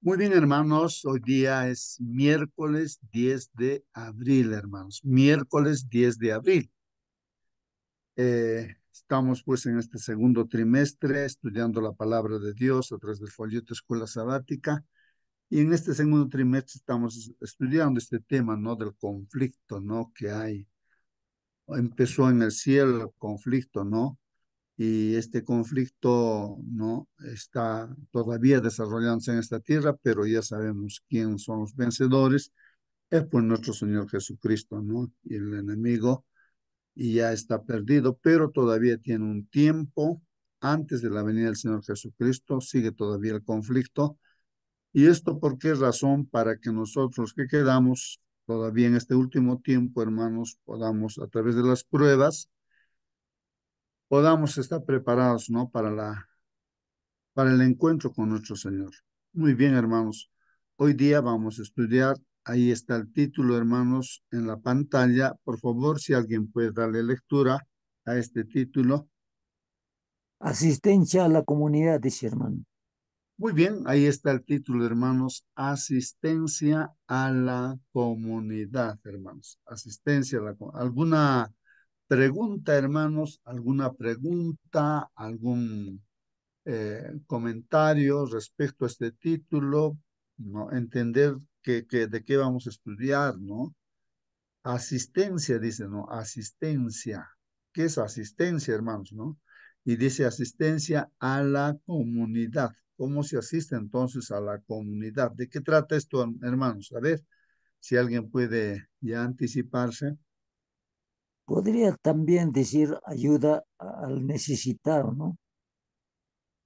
Muy bien, hermanos. Hoy día es miércoles 10 de abril, hermanos. Miércoles 10 de abril. Estamos pues en este segundo trimestre estudiando la palabra de Dios a través del folleto Escuela Sabática. Y en este segundo trimestre estamos estudiando este tema, ¿no? Del conflicto, ¿no? Que hay. Empezó en el cielo el conflicto, ¿no? Y este conflicto no está todavía desarrollándose en esta tierra, pero ya sabemos quién son los vencedores, es pues nuestro Señor Jesucristo, ¿no? Y el enemigo y ya está perdido, pero todavía tiene un tiempo antes de la venida del Señor Jesucristo, sigue todavía el conflicto. ¿Y esto por qué razón? Para que nosotros que quedamos todavía en este último tiempo, hermanos, podamos a través de las pruebas, podamos estar preparados, ¿no? Para el encuentro con nuestro Señor. Muy bien, hermanos. Hoy día vamos a estudiar, ahí está el título, hermanos, en la pantalla. Por favor, si alguien puede darle lectura a este título. Asistencia a la comunidad, dice hermano. Muy bien, ahí está el título, hermanos. Asistencia a la comunidad, hermanos. Asistencia a la comunidad. ¿Alguna pregunta, hermanos? ¿Alguna pregunta? ¿Algún comentarios respecto a este título? ¿No? Entender de qué vamos a estudiar, ¿no? Asistencia, dice, ¿no? Asistencia. ¿Qué es asistencia, hermanos, no? Y dice asistencia a la comunidad. ¿Cómo se asiste entonces a la comunidad? ¿De qué trata esto, hermanos? A ver, si alguien puede ya anticiparse. Podría también decir ayuda al necesitado, ¿no?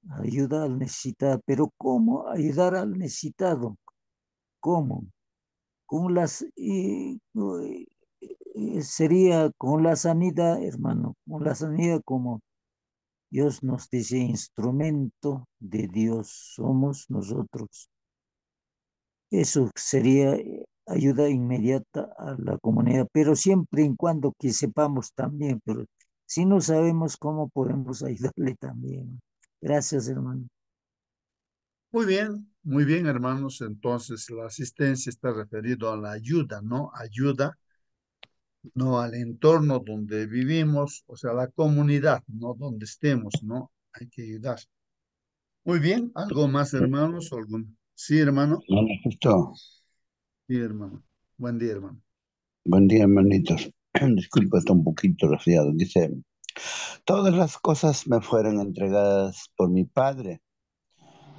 Ayuda al necesitado. Pero ¿cómo ayudar al necesitado? ¿Cómo? Con sería con la sanidad, hermano, con la sanidad como Dios nos dice, instrumento de Dios somos nosotros. Eso sería ayuda inmediata a la comunidad, pero siempre y cuando que sepamos también, pero si no sabemos cómo podemos ayudarle también. Gracias, hermano. Muy bien, hermanos. Entonces, la asistencia está referido a la ayuda, ¿no? Ayuda no al entorno donde vivimos, o sea, la comunidad, no donde estemos, ¿no? Hay que ayudar. Muy bien, ¿algo más, hermanos? ¿Algún? Sí, hermano. No, no, justo. Sí, hermano. Buen día, hermano. Buen día, hermanitos. Disculpa, está un poquito resfriado. Dice, todas las cosas me fueron entregadas por mi Padre.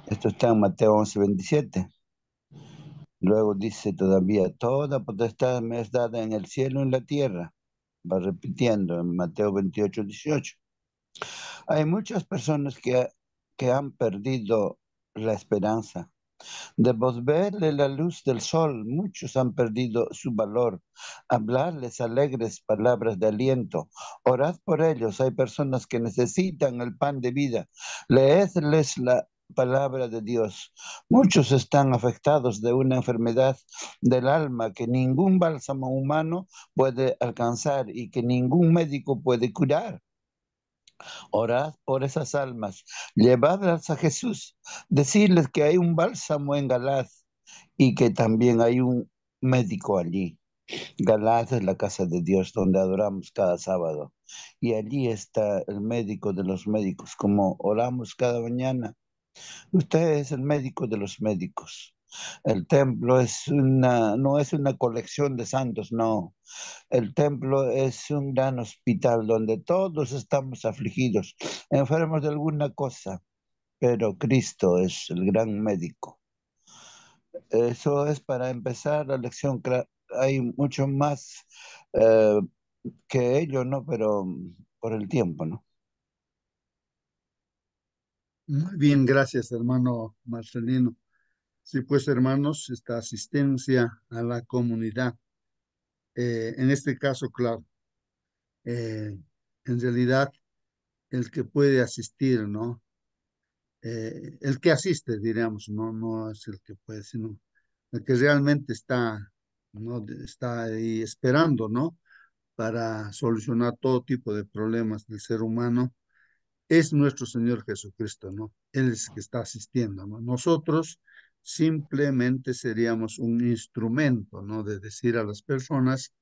Esto está en Mateo 11:27. Luego dice todavía, toda potestad me es dada en el cielo y en la tierra. Va repitiendo en Mateo 28:18. Hay muchas personas que han perdido la esperanza. De volverle la luz del sol, muchos han perdido su valor. Hablarles alegres palabras de aliento. Orad por ellos. Hay personas que necesitan el pan de vida. Leedles la palabra de Dios. Muchos están afectados de una enfermedad del alma que ningún bálsamo humano puede alcanzar y que ningún médico puede curar. Orad por esas almas, llevadlas a Jesús, decirles que hay un bálsamo en Galad y que también hay un médico allí. Galad es la casa de Dios donde adoramos cada sábado y allí está el médico de los médicos, como oramos cada mañana. Usted es el médico de los médicos. El templo no es una colección de santos, no. El templo es un gran hospital donde todos estamos afligidos, enfermos de alguna cosa, pero Cristo es el gran médico. Eso es para empezar la lección. Hay mucho más eh, que ello, ¿no? Pero por el tiempo, ¿no? Muy bien, gracias, hermano Marcelino. Sí, pues, hermanos, esta asistencia a la comunidad, en este caso, claro, en realidad, el que puede asistir, ¿no? El que asiste, diríamos, no es el que puede, sino el que realmente está, ¿no? Está ahí esperando, ¿no? Para solucionar todo tipo de problemas del ser humano, es nuestro Señor Jesucristo, ¿no? Él es el que está asistiendo, ¿no? Nosotros simplemente seríamos un instrumento, ¿no? De decir a las personas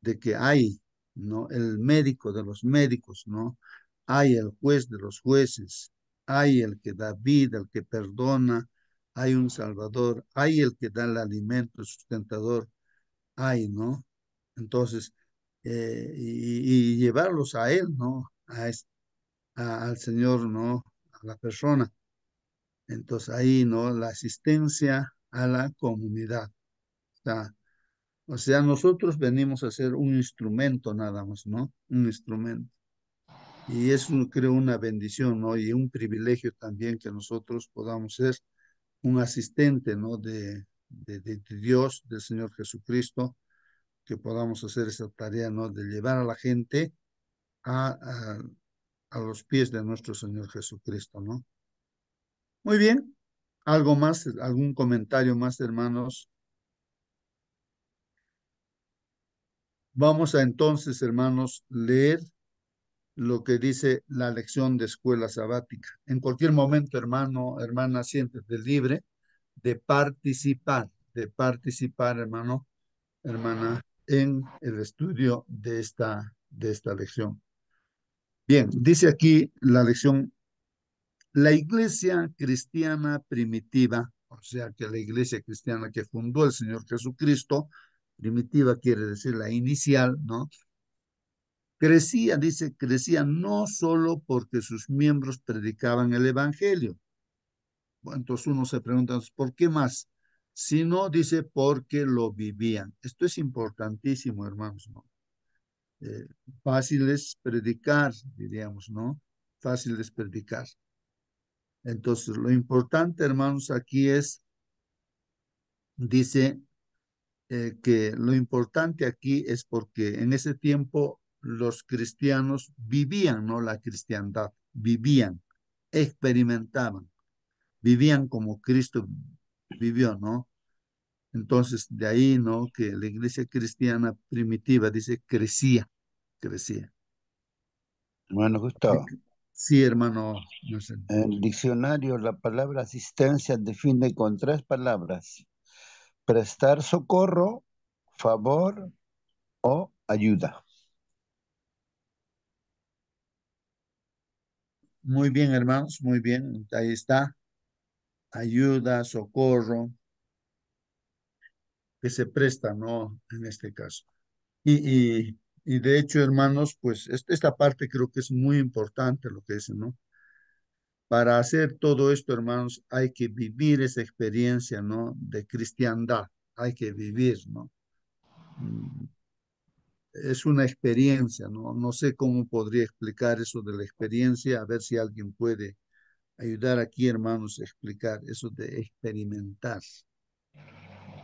de que hay, ¿no? El médico de los médicos, ¿no? Hay el juez de los jueces, hay el que da vida, el que perdona, hay un salvador, hay el que da el alimento, el sustentador, hay, ¿no? Entonces, y llevarlos a él, ¿no? Al Señor, ¿no? A la persona. Entonces ahí, ¿no? La asistencia a la comunidad. O sea, nosotros venimos a ser un instrumento nada más, ¿no? Un instrumento. Y es, creo, una bendición, ¿no? Y un privilegio también que nosotros podamos ser un asistente, ¿no? De Dios, del Señor Jesucristo, que podamos hacer esa tarea, ¿no? De llevar a la gente a, a, a los pies de nuestro Señor Jesucristo, ¿no? Muy bien. ¿Algo más? ¿Algún comentario más, hermanos? Vamos a entonces, hermanos, leer lo que dice la lección de escuela sabática. En cualquier momento, hermano, hermana, siéntete libre de participar, hermano, hermana, en el estudio de esta lección. Bien, dice aquí la lección, la iglesia cristiana primitiva, o sea que la iglesia cristiana que fundó el Señor Jesucristo, primitiva quiere decir la inicial, ¿no? Crecía, dice, crecía no solo porque sus miembros predicaban el evangelio. Bueno, entonces uno se pregunta, ¿por qué más? Sino, dice, porque lo vivían. Esto es importantísimo, hermanos, ¿no? Eh, Fácil es predicar, diríamos, ¿no? Fácil es predicar. Entonces, lo importante, hermanos, aquí es, dice, que lo importante aquí es porque en ese tiempo los cristianos vivían, ¿no? La cristiandad, vivían, experimentaban, vivían como Cristo vivió, ¿no? Entonces, de ahí, ¿no? Que la iglesia cristiana primitiva, dice, crecía, crecía. Bueno, Gustavo, Sí, hermano, no sé. en el diccionario la palabra asistencia define con tres palabras: prestar socorro, favor o ayuda. Muy bien, hermanos, muy bien. Ahí está, ayuda, socorro, que se presta, ¿no? En este caso. Y de hecho, hermanos, pues esta parte creo que es muy importante lo que dicen, ¿no? Para hacer todo esto, hermanos, hay que vivir esa experiencia, ¿no? De cristiandad, hay que vivir, ¿no? Mm, Es una experiencia, ¿no? No sé cómo podría explicar eso de la experiencia, a ver si alguien puede ayudar aquí, hermanos, a explicar eso de experimentar.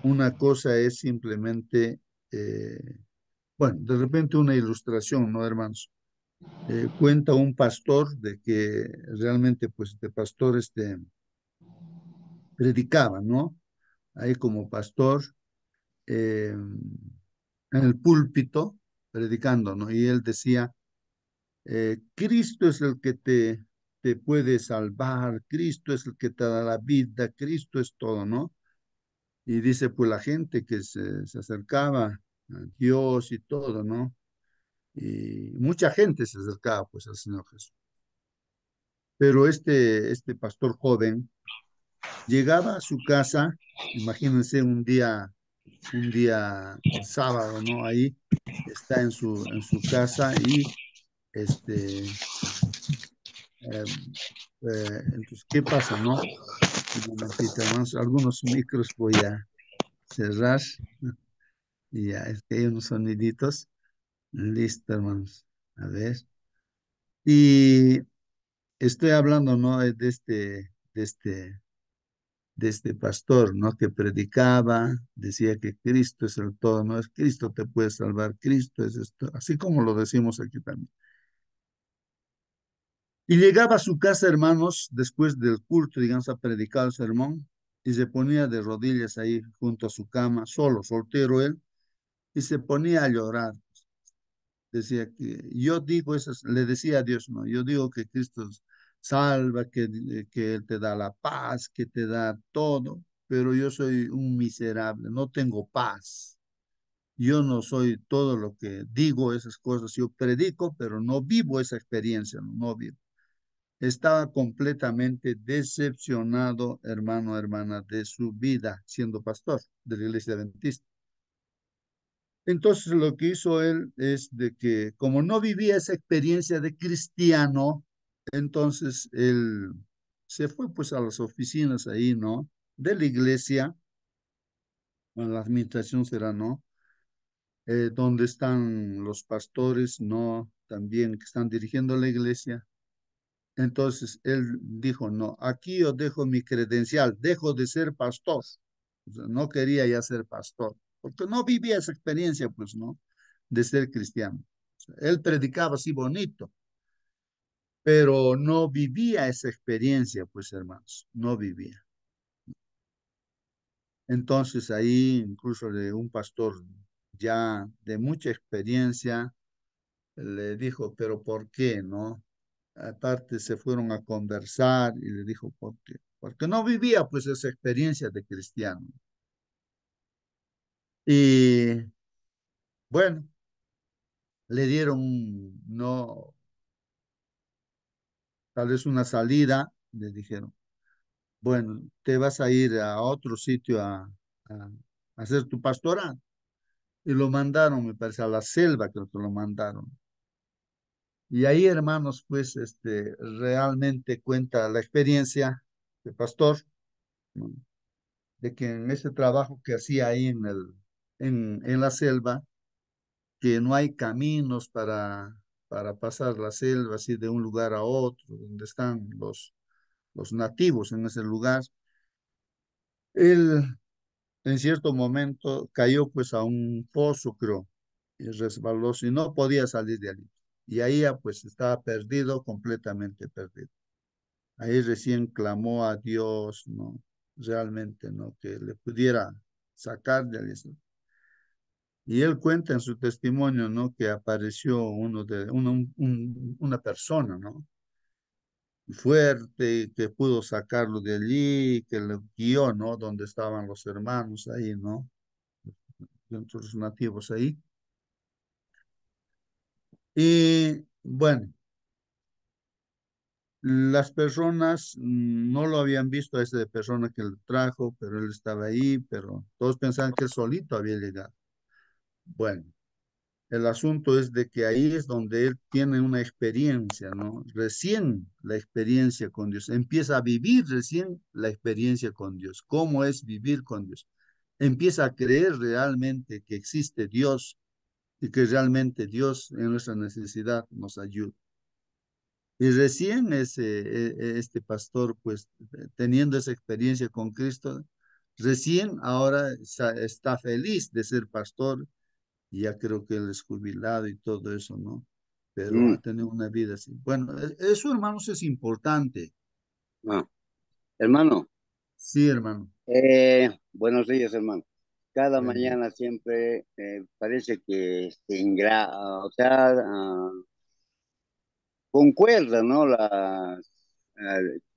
Una cosa es simplemente, bueno, de repente una ilustración, ¿no, hermanos? Cuenta un pastor de que realmente, pues, este pastor predicaba, ¿no? Ahí como pastor, en el púlpito, predicando, ¿no? Y él decía, Cristo es el que te puede salvar, Cristo es el que te da la vida, Cristo es todo, ¿no? Y dice, pues la gente que se acercaba a Dios y todo, ¿no? Y mucha gente se acercaba, pues, al Señor Jesús. Pero este pastor joven llegaba a su casa, imagínense un día sábado, ¿no? Ahí está en su casa y este, eh, entonces, ¿qué pasa, no? Un momentito, hermanos, algunos micros voy a cerrar y ya, es que hay unos soniditos. Listo, hermanos. A ver. Y estoy hablando, ¿no? De este pastor, ¿no? Que predicaba, decía que Cristo es el todo, ¿no? Es Cristo te puede salvar, Cristo es esto, así como lo decimos aquí también. Y llegaba a su casa, hermanos, después del culto, digamos, a predicar el sermón, y se ponía de rodillas ahí junto a su cama, solo, soltero él, y se ponía a llorar. Decía que yo digo eso, le decía a Dios, no, yo digo que Cristo salva, que Él te da la paz, que te da todo. pero yo soy un miserable, no tengo paz. Yo no soy todo lo que digo, esas cosas. Yo predico, pero no vivo esa experiencia, no, no vivo. Estaba completamente decepcionado, hermano, hermana, de su vida siendo pastor de la iglesia adventista. Entonces lo que hizo él es de que como no vivía esa experiencia de cristiano, entonces él se fue pues a las oficinas ahí, ¿no? De la iglesia, a la administración será, ¿no? Donde están los pastores, ¿no? También que están dirigiendo la iglesia. Entonces él dijo, no, aquí yo dejo mi credencial, dejo de ser pastor. O sea, no quería ya ser pastor, porque no vivía esa experiencia, pues, ¿no? De ser cristiano. O sea, él predicaba así bonito, pero no vivía esa experiencia, pues, hermanos, no vivía. Entonces ahí, incluso de un pastor ya de mucha experiencia, le dijo, pero ¿por qué, no? Aparte se fueron a conversar y le dijo, ¿por qué? Porque no vivía pues esa experiencia de cristiano. Y bueno, le dieron, no, tal vez una salida, le dijeron, bueno, te vas a ir a otro sitio a hacer tu pastorado. Y lo mandaron, me parece, a la selva, creo que lo mandaron. Y ahí, hermanos, pues, realmente cuenta la experiencia de pastor, ¿no? De que en ese trabajo que hacía ahí en la selva, que no hay caminos para pasar la selva así de un lugar a otro, donde están los nativos en ese lugar. Él en cierto momento cayó pues a un pozo, creo, y resbaló y no podía salir de allí. Y ahí ya pues estaba perdido, completamente perdido. Ahí recién clamó a Dios, ¿no? Realmente, ¿no? Que le pudiera sacar de allí. Y él cuenta en su testimonio, ¿no? Que apareció una persona, ¿no? Fuerte, que pudo sacarlo de allí, que lo guió, ¿no? Donde estaban los hermanos ahí, ¿no? Dentro de los nativos ahí. Y bueno, las personas no lo habían visto a esa persona que lo trajo, pero él estaba ahí, pero todos pensaban que él solito había llegado. Bueno. El asunto es de que ahí es donde él tiene una experiencia, ¿no? Recién la experiencia con Dios. Empieza a vivir recién la experiencia con Dios. ¿Cómo es vivir con Dios? Empieza a creer realmente que existe Dios y que realmente Dios en nuestra necesidad nos ayuda. Y recién este pastor, pues teniendo esa experiencia con Cristo, recién ahora está feliz de ser pastor y ya creo que él es jubilado y todo eso, ¿no? Pero Mm, ha tenido una vida así. Bueno, eso, hermanos, es importante. ah. Hermano, Sí, hermano. buenos días, hermano. Cada Buen día. mañana siempre parece que o sea, concuerda, ¿no?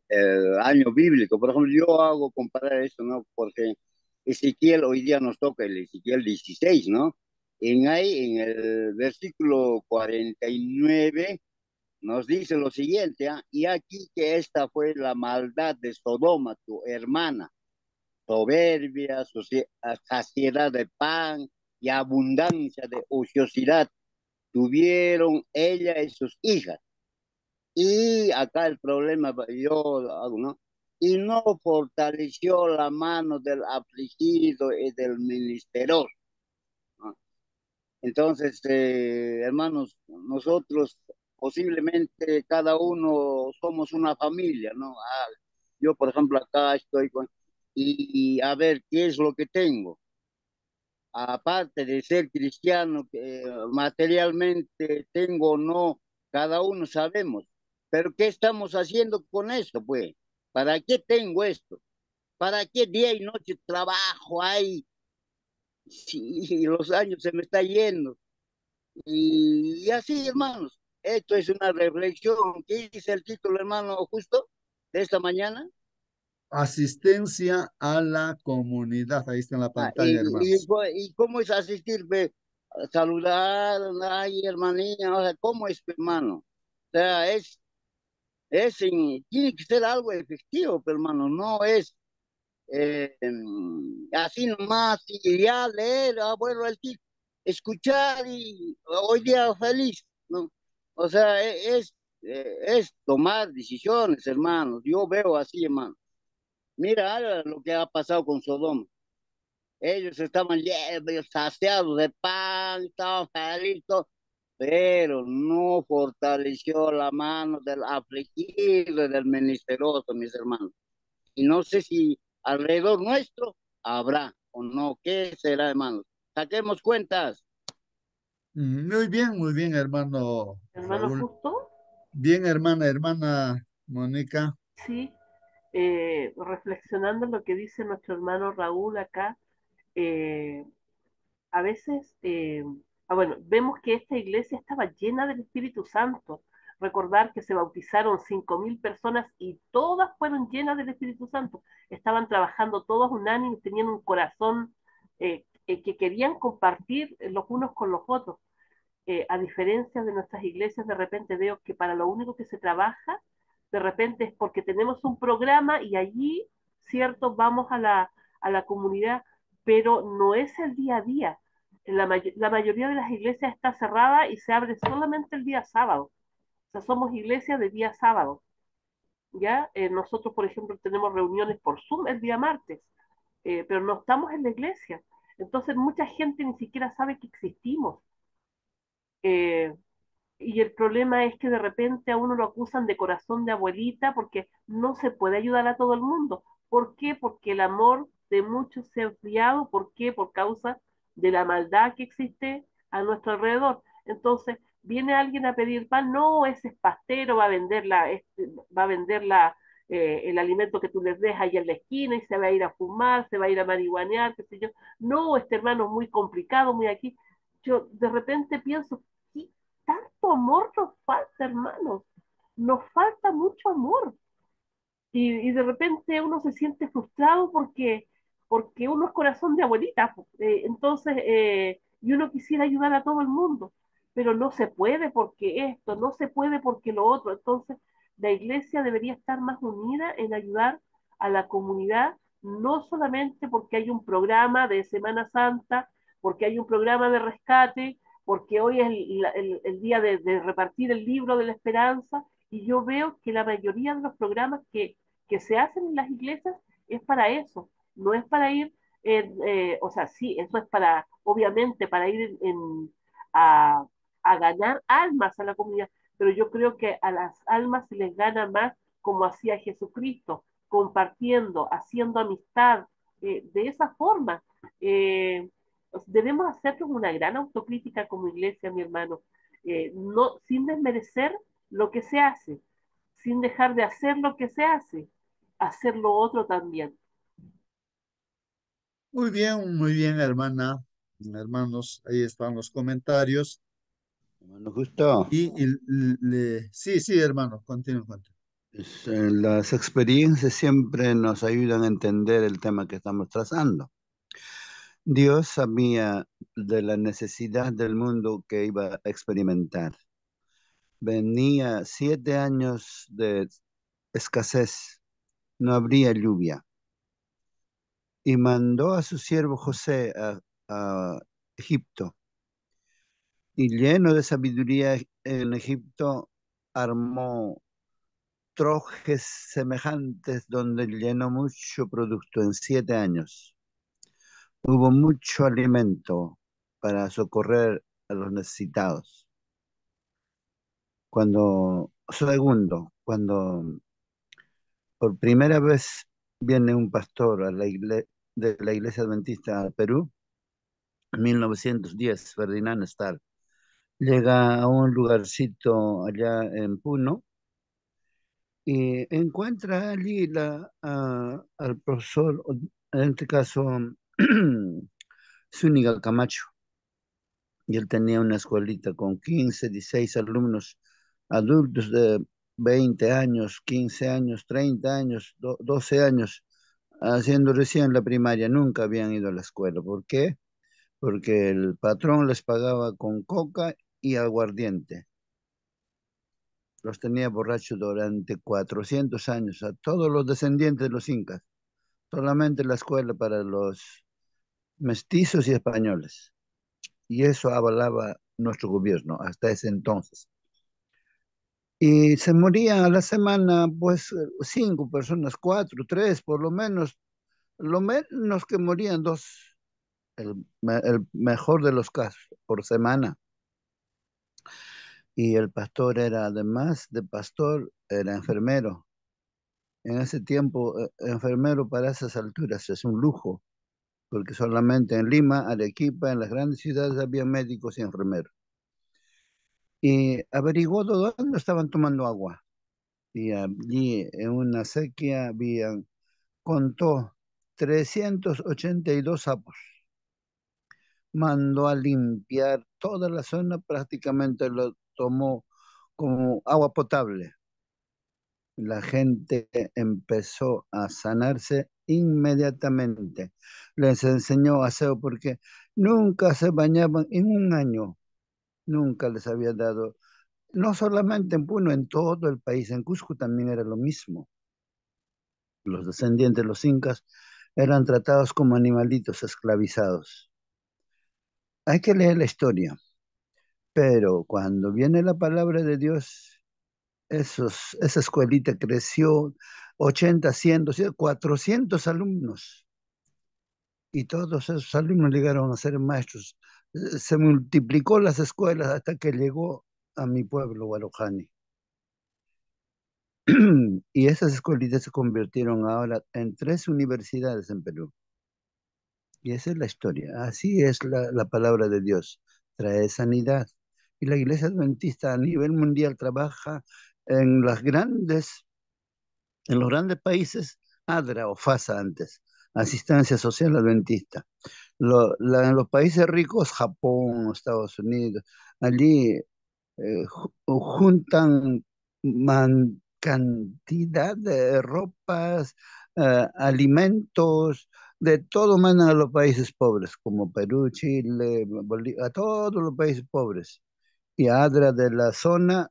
El año bíblico. Por ejemplo, yo hago comparar esto, ¿no? Porque Ezequiel hoy día nos toca el Ezequiel 16, ¿no? En el versículo 49 nos dice lo siguiente, ¿ah? Y aquí que esta fue la maldad de Sodoma, tu hermana, soberbia, saciedad de pan y abundancia de ociosidad tuvieron ella y sus hijas. Y acá el problema, yo hago, ¿no? Y no fortaleció la mano del afligido y del ministerio, ¿no? Entonces, hermanos, nosotros posiblemente cada uno somos una familia, ¿no? Yo, por ejemplo, acá estoy y a ver, ¿qué es lo que tengo? Aparte de ser cristiano, materialmente tengo o no, cada uno sabemos. Pero ¿qué estamos haciendo con esto, pues? ¿Para qué tengo esto? ¿Para qué día y noche trabajo ahí? Si los años se me está yendo. Y así, hermanos, esto es una reflexión. ¿Qué dice el título, hermano, justo de esta mañana? Asistencia a la comunidad. Ahí está en la Ah, pantalla, hermanos. y cómo es asistir, ve? Saludar, ay, hermanita, o sea, ¿cómo es, hermano? O sea, tiene que ser algo efectivo, pero, hermano, no es así nomás, y ya leer, bueno, escuchar y hoy día feliz, ¿no? O sea, es tomar decisiones, hermanos. Yo veo así, hermano. Mira ahora lo que ha pasado con Sodoma. Ellos estaban saciados de pan, estaban felices, pero no fortaleció la mano del afligido y del menesteroso, mis hermanos. Y no sé si alrededor nuestro habrá o no. ¿Qué será, hermanos? Saquemos cuentas. Muy bien, hermano Hermano Raúl. Justo, Bien, hermana Mónica. sí, reflexionando en lo que dice nuestro hermano Raúl acá, eh, a veces, bueno, vemos que esta iglesia estaba llena del Espíritu Santo. Recordar que se bautizaron 5.000 personas y todas fueron llenas del Espíritu Santo. Estaban trabajando todos unánimes, tenían un corazón que querían compartir los unos con los otros. A diferencia de nuestras iglesias, de repente veo que para lo único que se trabaja, de repente es porque tenemos un programa y allí, cierto, vamos a la comunidad, pero no es el día a día. La mayoría de las iglesias está cerrada y se abre solamente el día sábado. O sea, somos iglesia de día sábado. ¿Ya? Nosotros, por ejemplo, tenemos reuniones por Zoom el día martes, pero no estamos en la iglesia. Entonces, mucha gente ni siquiera sabe que existimos. Eh, y el problema es que de repente a uno lo acusan de corazón de abuelita porque no se puede ayudar a todo el mundo. ¿Por qué? Porque el amor de muchos se ha enfriado. ¿Por qué? Por causa de la maldad que existe a nuestro alrededor. Entonces, viene alguien a pedir pan, no, ese es pastero, va a vender el alimento que tú les dejas ahí en la esquina y se va a ir a fumar, se va a ir a marihuanear, qué sé yo. No, este hermano es muy complicado, muy aquí. Yo de repente pienso, ¿qué tanto amor nos falta, hermanos? Nos falta mucho amor. Y de repente uno se siente frustrado porque uno es corazón de abuelita. Entonces, y uno quisiera ayudar a todo el mundo, pero no se puede porque esto, no se puede porque lo otro. Entonces, la iglesia debería estar más unida en ayudar a la comunidad, no solamente porque hay un programa de Semana Santa, porque hay un programa de rescate, porque hoy es el día de repartir el libro de la esperanza, y yo veo que la mayoría de los programas que se hacen en las iglesias es para eso, no es para ir, o sea, sí, eso es para, obviamente, para ir a, a ganar almas a la comunidad, pero yo creo que a las almas se les gana más como hacía Jesucristo, compartiendo, haciendo amistad, de esa forma. Debemos hacernos una gran autocrítica como iglesia, mi hermano, no, sin desmerecer lo que se hace, sin dejar de hacer lo que se hace, hacer lo otro también. Muy bien, hermanos. Ahí están los comentarios. Hermano, justo. Sí, sí, hermano, continúa. Las experiencias siempre nos ayudan a entender el tema que estamos trazando. Dios sabía de la necesidad del mundo que iba a experimentar. Venía 7 años de escasez, no habría lluvia. Y mandó a su siervo José a Egipto. Y lleno de sabiduría en Egipto, armó trojes semejantes donde llenó mucho producto en 7 años. Hubo mucho alimento para socorrer a los necesitados. Cuando por primera vez viene un pastor de la Iglesia Adventista a Perú, en 1910, Ferdinand Starr, llega a un lugarcito allá en Puno y encuentra allí al profesor, en este caso, Zúñiga Camacho, y él tenía una escuelita con 15, 16 alumnos adultos 20 años, 15 años, 30 años, 12 años, haciendo recién la primaria, nunca habían ido a la escuela. ¿Por qué? Porque el patrón les pagaba con coca y aguardiente. Los tenía borrachos durante 400 años, a todos los descendientes de los incas. Solamente la escuela para los mestizos y españoles. Y eso avalaba nuestro gobierno hasta ese entonces. Y se morían a la semana, pues, 5 personas, 4, 3, por lo menos que morían 2, el mejor de los casos, por semana. Y el pastor era, además de pastor, era enfermero. En ese tiempo, enfermero para esas alturas es un lujo, porque solamente en Lima, Arequipa, en las grandes ciudades había médicos y enfermeros. Y averiguó de dónde estaban tomando agua. Y allí, en una sequía, habían, contó 382 sapos. Mandó a limpiar toda la zona, prácticamente lo tomó como agua potable. La gente empezó a sanarse inmediatamente. Les enseñó aseo porque nunca se bañaban en un año, nunca les había dado, no solamente en Puno, en todo el país, en Cusco también era lo mismo. Los descendientes de los incas eran tratados como animalitos esclavizados. Hay que leer la historia, pero cuando viene la palabra de Dios, esa escuelita creció 80, 100, 400 alumnos y todos esos alumnos llegaron a ser maestros. Se multiplicó las escuelas hasta que llegó a mi pueblo, Guarujani. Y esas escuelitas se convirtieron ahora en 3 universidades en Perú. Y esa es la historia. Así es la palabra de Dios. Trae sanidad. Y la Iglesia Adventista a nivel mundial trabaja en en los grandes países, ADRA o FASA antes, Asistencia Social Adventista. En los países ricos, Japón, Estados Unidos, allí juntan cantidad de ropas, alimentos, de todo mandan a los países pobres, como Perú, Chile, Bolivia, a todos los países pobres. Y ADRA de la zona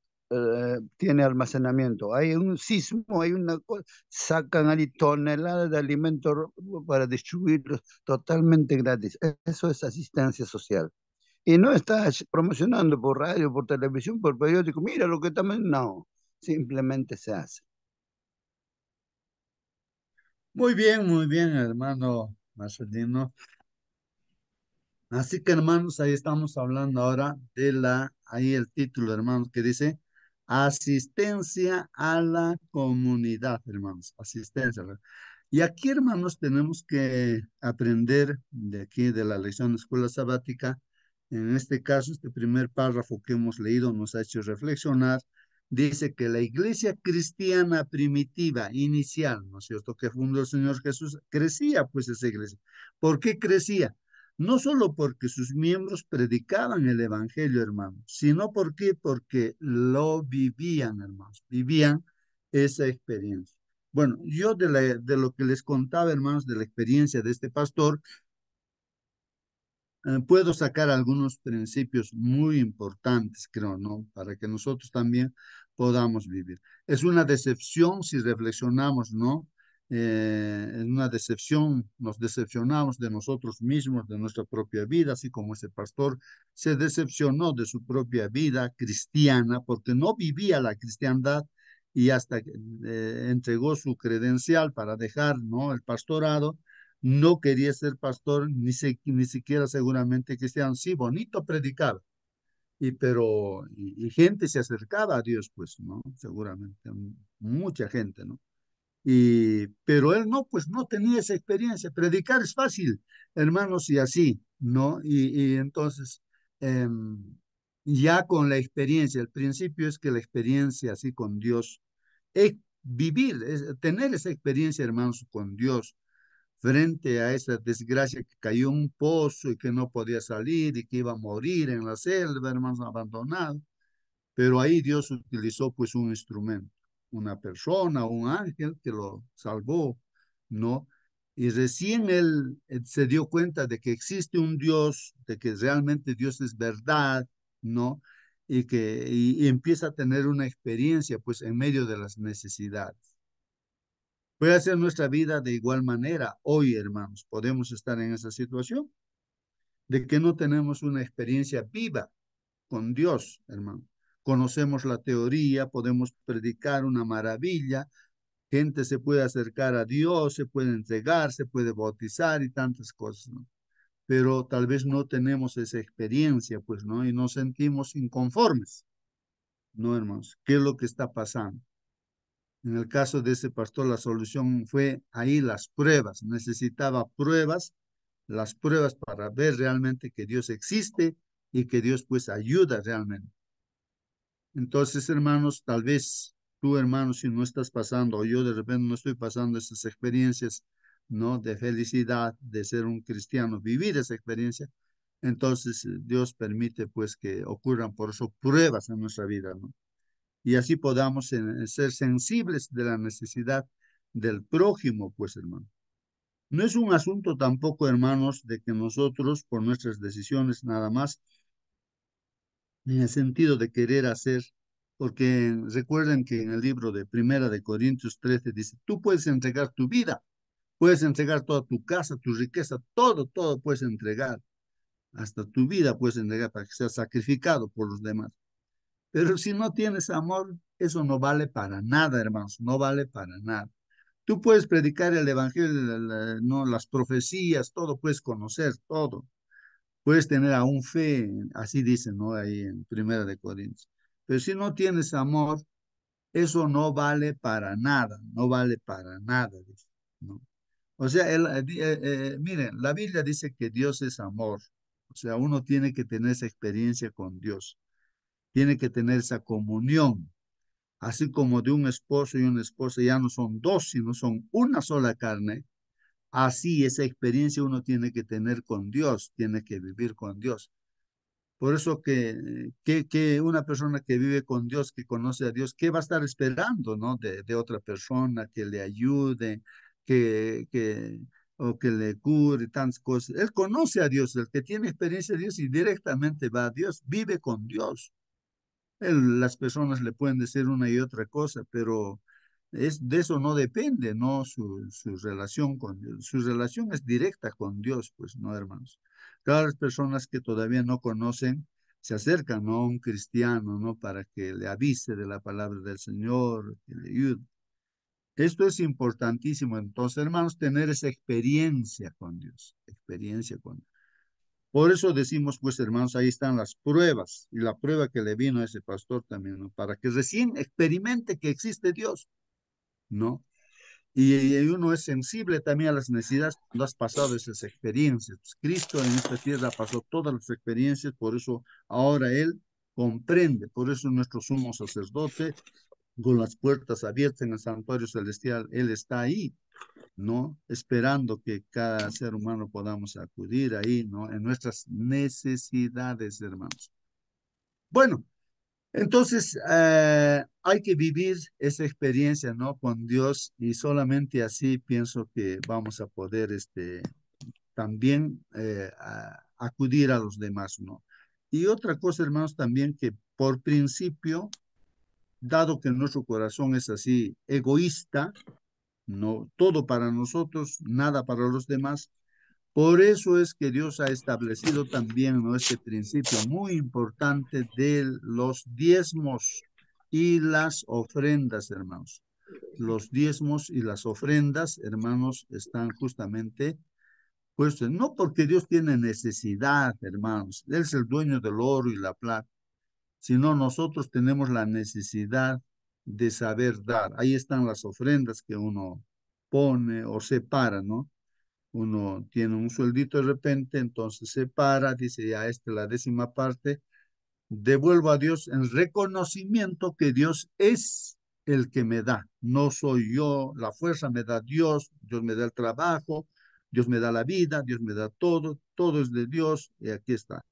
tiene almacenamiento. Hay un sismo, hay una cosa, sacan ahí toneladas de alimentos para distribuirlos totalmente gratis. Eso es asistencia social. Y no estás promocionando por radio, por televisión, por periódico. Mira lo que estamos. No, simplemente se hace. Muy bien, hermano Marcelino. Así que hermanos, ahí estamos hablando ahora de ahí el título, hermanos, que dice asistencia a la comunidad, hermanos, asistencia. Y aquí, hermanos, tenemos que aprender de aquí, de la lección de escuela sabática. En este caso, este primer párrafo que hemos leído nos ha hecho reflexionar. Dice que la iglesia cristiana primitiva, inicial, ¿no es cierto?, que fundó el Señor Jesús, crecía pues esa iglesia. ¿Por qué crecía? No solo porque sus miembros predicaban el evangelio, hermanos, sino porque lo vivían, hermanos, vivían esa experiencia. Bueno, yo de lo que les contaba, hermanos, de la experiencia de este pastor, puedo sacar algunos principios muy importantes, creo, ¿no? Para que nosotros también podamos vivir. Es una decepción si reflexionamos, ¿no? Es una decepción, nos decepcionamos de nosotros mismos, de nuestra propia vida, así como ese pastor se decepcionó de su propia vida cristiana porque no vivía la cristiandad y hasta que entregó su credencial para dejar, ¿no?, el pastorado, no quería ser pastor, ni siquiera seguramente cristiano. Sí, bonito predicaba, y gente se acercaba a Dios, pues, ¿no? Seguramente, mucha gente, ¿no? Pero él no, pues no tenía esa experiencia. Predicar es fácil, hermanos, y así, ¿no? Y entonces, ya con la experiencia, el principio es que la experiencia así con Dios, es vivir, es tener esa experiencia, hermanos, con Dios frente a esa desgracia que cayó en un pozo y que no podía salir y que iba a morir en la selva, hermanos, abandonado. Pero ahí Dios utilizó pues un instrumento, una persona, un ángel que lo salvó, ¿no? Y recién él se dio cuenta de que existe un Dios, de que realmente Dios es verdad, ¿no? Y empieza a tener una experiencia pues en medio de las necesidades. Puede ser nuestra vida de igual manera. Hoy, hermanos, podemos estar en esa situación de que no tenemos una experiencia viva con Dios, hermano. Conocemos la teoría, podemos predicar una maravilla, gente se puede acercar a Dios, se puede entregar, se puede bautizar y tantas cosas, ¿no? Pero tal vez no tenemos esa experiencia, pues, ¿no? Y nos sentimos inconformes, ¿no, hermanos? ¿Qué es lo que está pasando? En el caso de ese pastor, la solución fue ahí las pruebas. Necesitaba pruebas, las pruebas para ver realmente que Dios existe y que Dios pues ayuda realmente. Entonces, hermanos, tal vez tú, hermano, si no estás pasando, o yo de repente no estoy pasando esas experiencias, ¿no? De felicidad, de ser un cristiano, vivir esa experiencia, entonces Dios permite pues que ocurran por eso pruebas en nuestra vida, ¿no? Y así podamos ser sensibles de la necesidad del prójimo, pues, hermano. No es un asunto tampoco, hermanos, de que nosotros, por nuestras decisiones nada más, en el sentido de querer hacer, porque recuerden que en el libro de Primera de Corintios 13 dice, tú puedes entregar tu vida, puedes entregar toda tu casa, tu riqueza, todo puedes entregar, hasta tu vida puedes entregar para que sea sacrificado por los demás. Pero si no tienes amor, eso no vale para nada, hermanos, no vale para nada. Tú puedes predicar el evangelio, no, las profecías, todo puedes conocer, todo. Puedes tener aún fe, así dice, ¿no? Ahí en Primera de Corintios. Pero si no tienes amor, eso no vale para nada, no vale para nada, dice, ¿no? O sea, miren, la Biblia dice que Dios es amor. O sea, uno tiene que tener esa experiencia con Dios, tiene que tener esa comunión, así como de un esposo y una esposa ya no son dos, sino son una sola carne. Así esa experiencia uno tiene que tener con Dios, tiene que vivir con Dios. Por eso que una persona que vive con Dios, que conoce a Dios, ¿qué va a estar esperando, no? De otra persona que le ayude, que, que, o que le cure, tantas cosas. Él conoce a Dios, el que tiene experiencia de Dios y directamente va a Dios, vive con Dios. Las personas le pueden decir una y otra cosa, pero de eso no depende, ¿no? Su relación con Dios. Su relación es directa con Dios, pues, ¿no, hermanos? Todas las personas que todavía no conocen se acercan, ¿no? A un cristiano, ¿no? Para que le avise de la palabra del Señor, que le ayude. Esto es importantísimo. Entonces, hermanos, tener esa experiencia con Dios, experiencia con Dios. Por eso decimos, pues, hermanos, ahí están las pruebas y la prueba que le vino a ese pastor también, ¿no? Para que recién experimente que existe Dios, ¿no? Y uno es sensible también a las necesidades cuando has pasado esas experiencias. Pues, Cristo en esta tierra pasó todas las experiencias, por eso ahora Él comprende, por eso nuestro sumo sacerdote, con las puertas abiertas en el santuario celestial, Él está ahí, ¿no? Esperando que cada ser humano podamos acudir ahí, ¿no? En nuestras necesidades, hermanos. Bueno, entonces hay que vivir esa experiencia, ¿no? Con Dios y solamente así pienso que vamos a poder también acudir a los demás, ¿no? Y otra cosa, hermanos, también que por principio, dado que nuestro corazón es así egoísta, no todo para nosotros, nada para los demás. Por eso es que Dios ha establecido también, ¿no? Este principio muy importante de los diezmos y las ofrendas, hermanos. Los diezmos y las ofrendas, hermanos, están justamente puestos, no porque Dios tiene necesidad, hermanos, Él es el dueño del oro y la plata, sino nosotros tenemos la necesidad de saber dar. Ahí están las ofrendas que uno pone o separa, ¿no? Uno tiene un sueldito de repente, entonces separa, dice ya esta es la 10ª parte, devuelvo a Dios en reconocimiento que Dios es el que me da, no soy yo, la fuerza me da Dios, Dios me da el trabajo, Dios me da la vida, Dios me da todo, todo es de Dios y aquí está.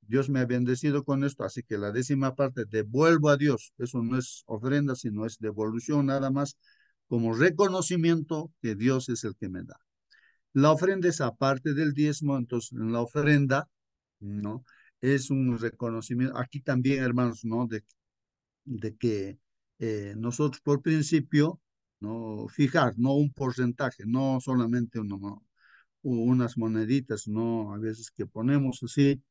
Dios me ha bendecido con esto, así que la 10ª parte devuelvo a Dios. Eso no es ofrenda, sino es devolución nada más, como reconocimiento que Dios es el que me da. La ofrenda es aparte del diezmo, entonces en la ofrenda, ¿no? Es un reconocimiento. Aquí también, hermanos, ¿no? De que nosotros por principio, ¿no? Fijar, no un porcentaje, no solamente unas moneditas, no a veces que ponemos así,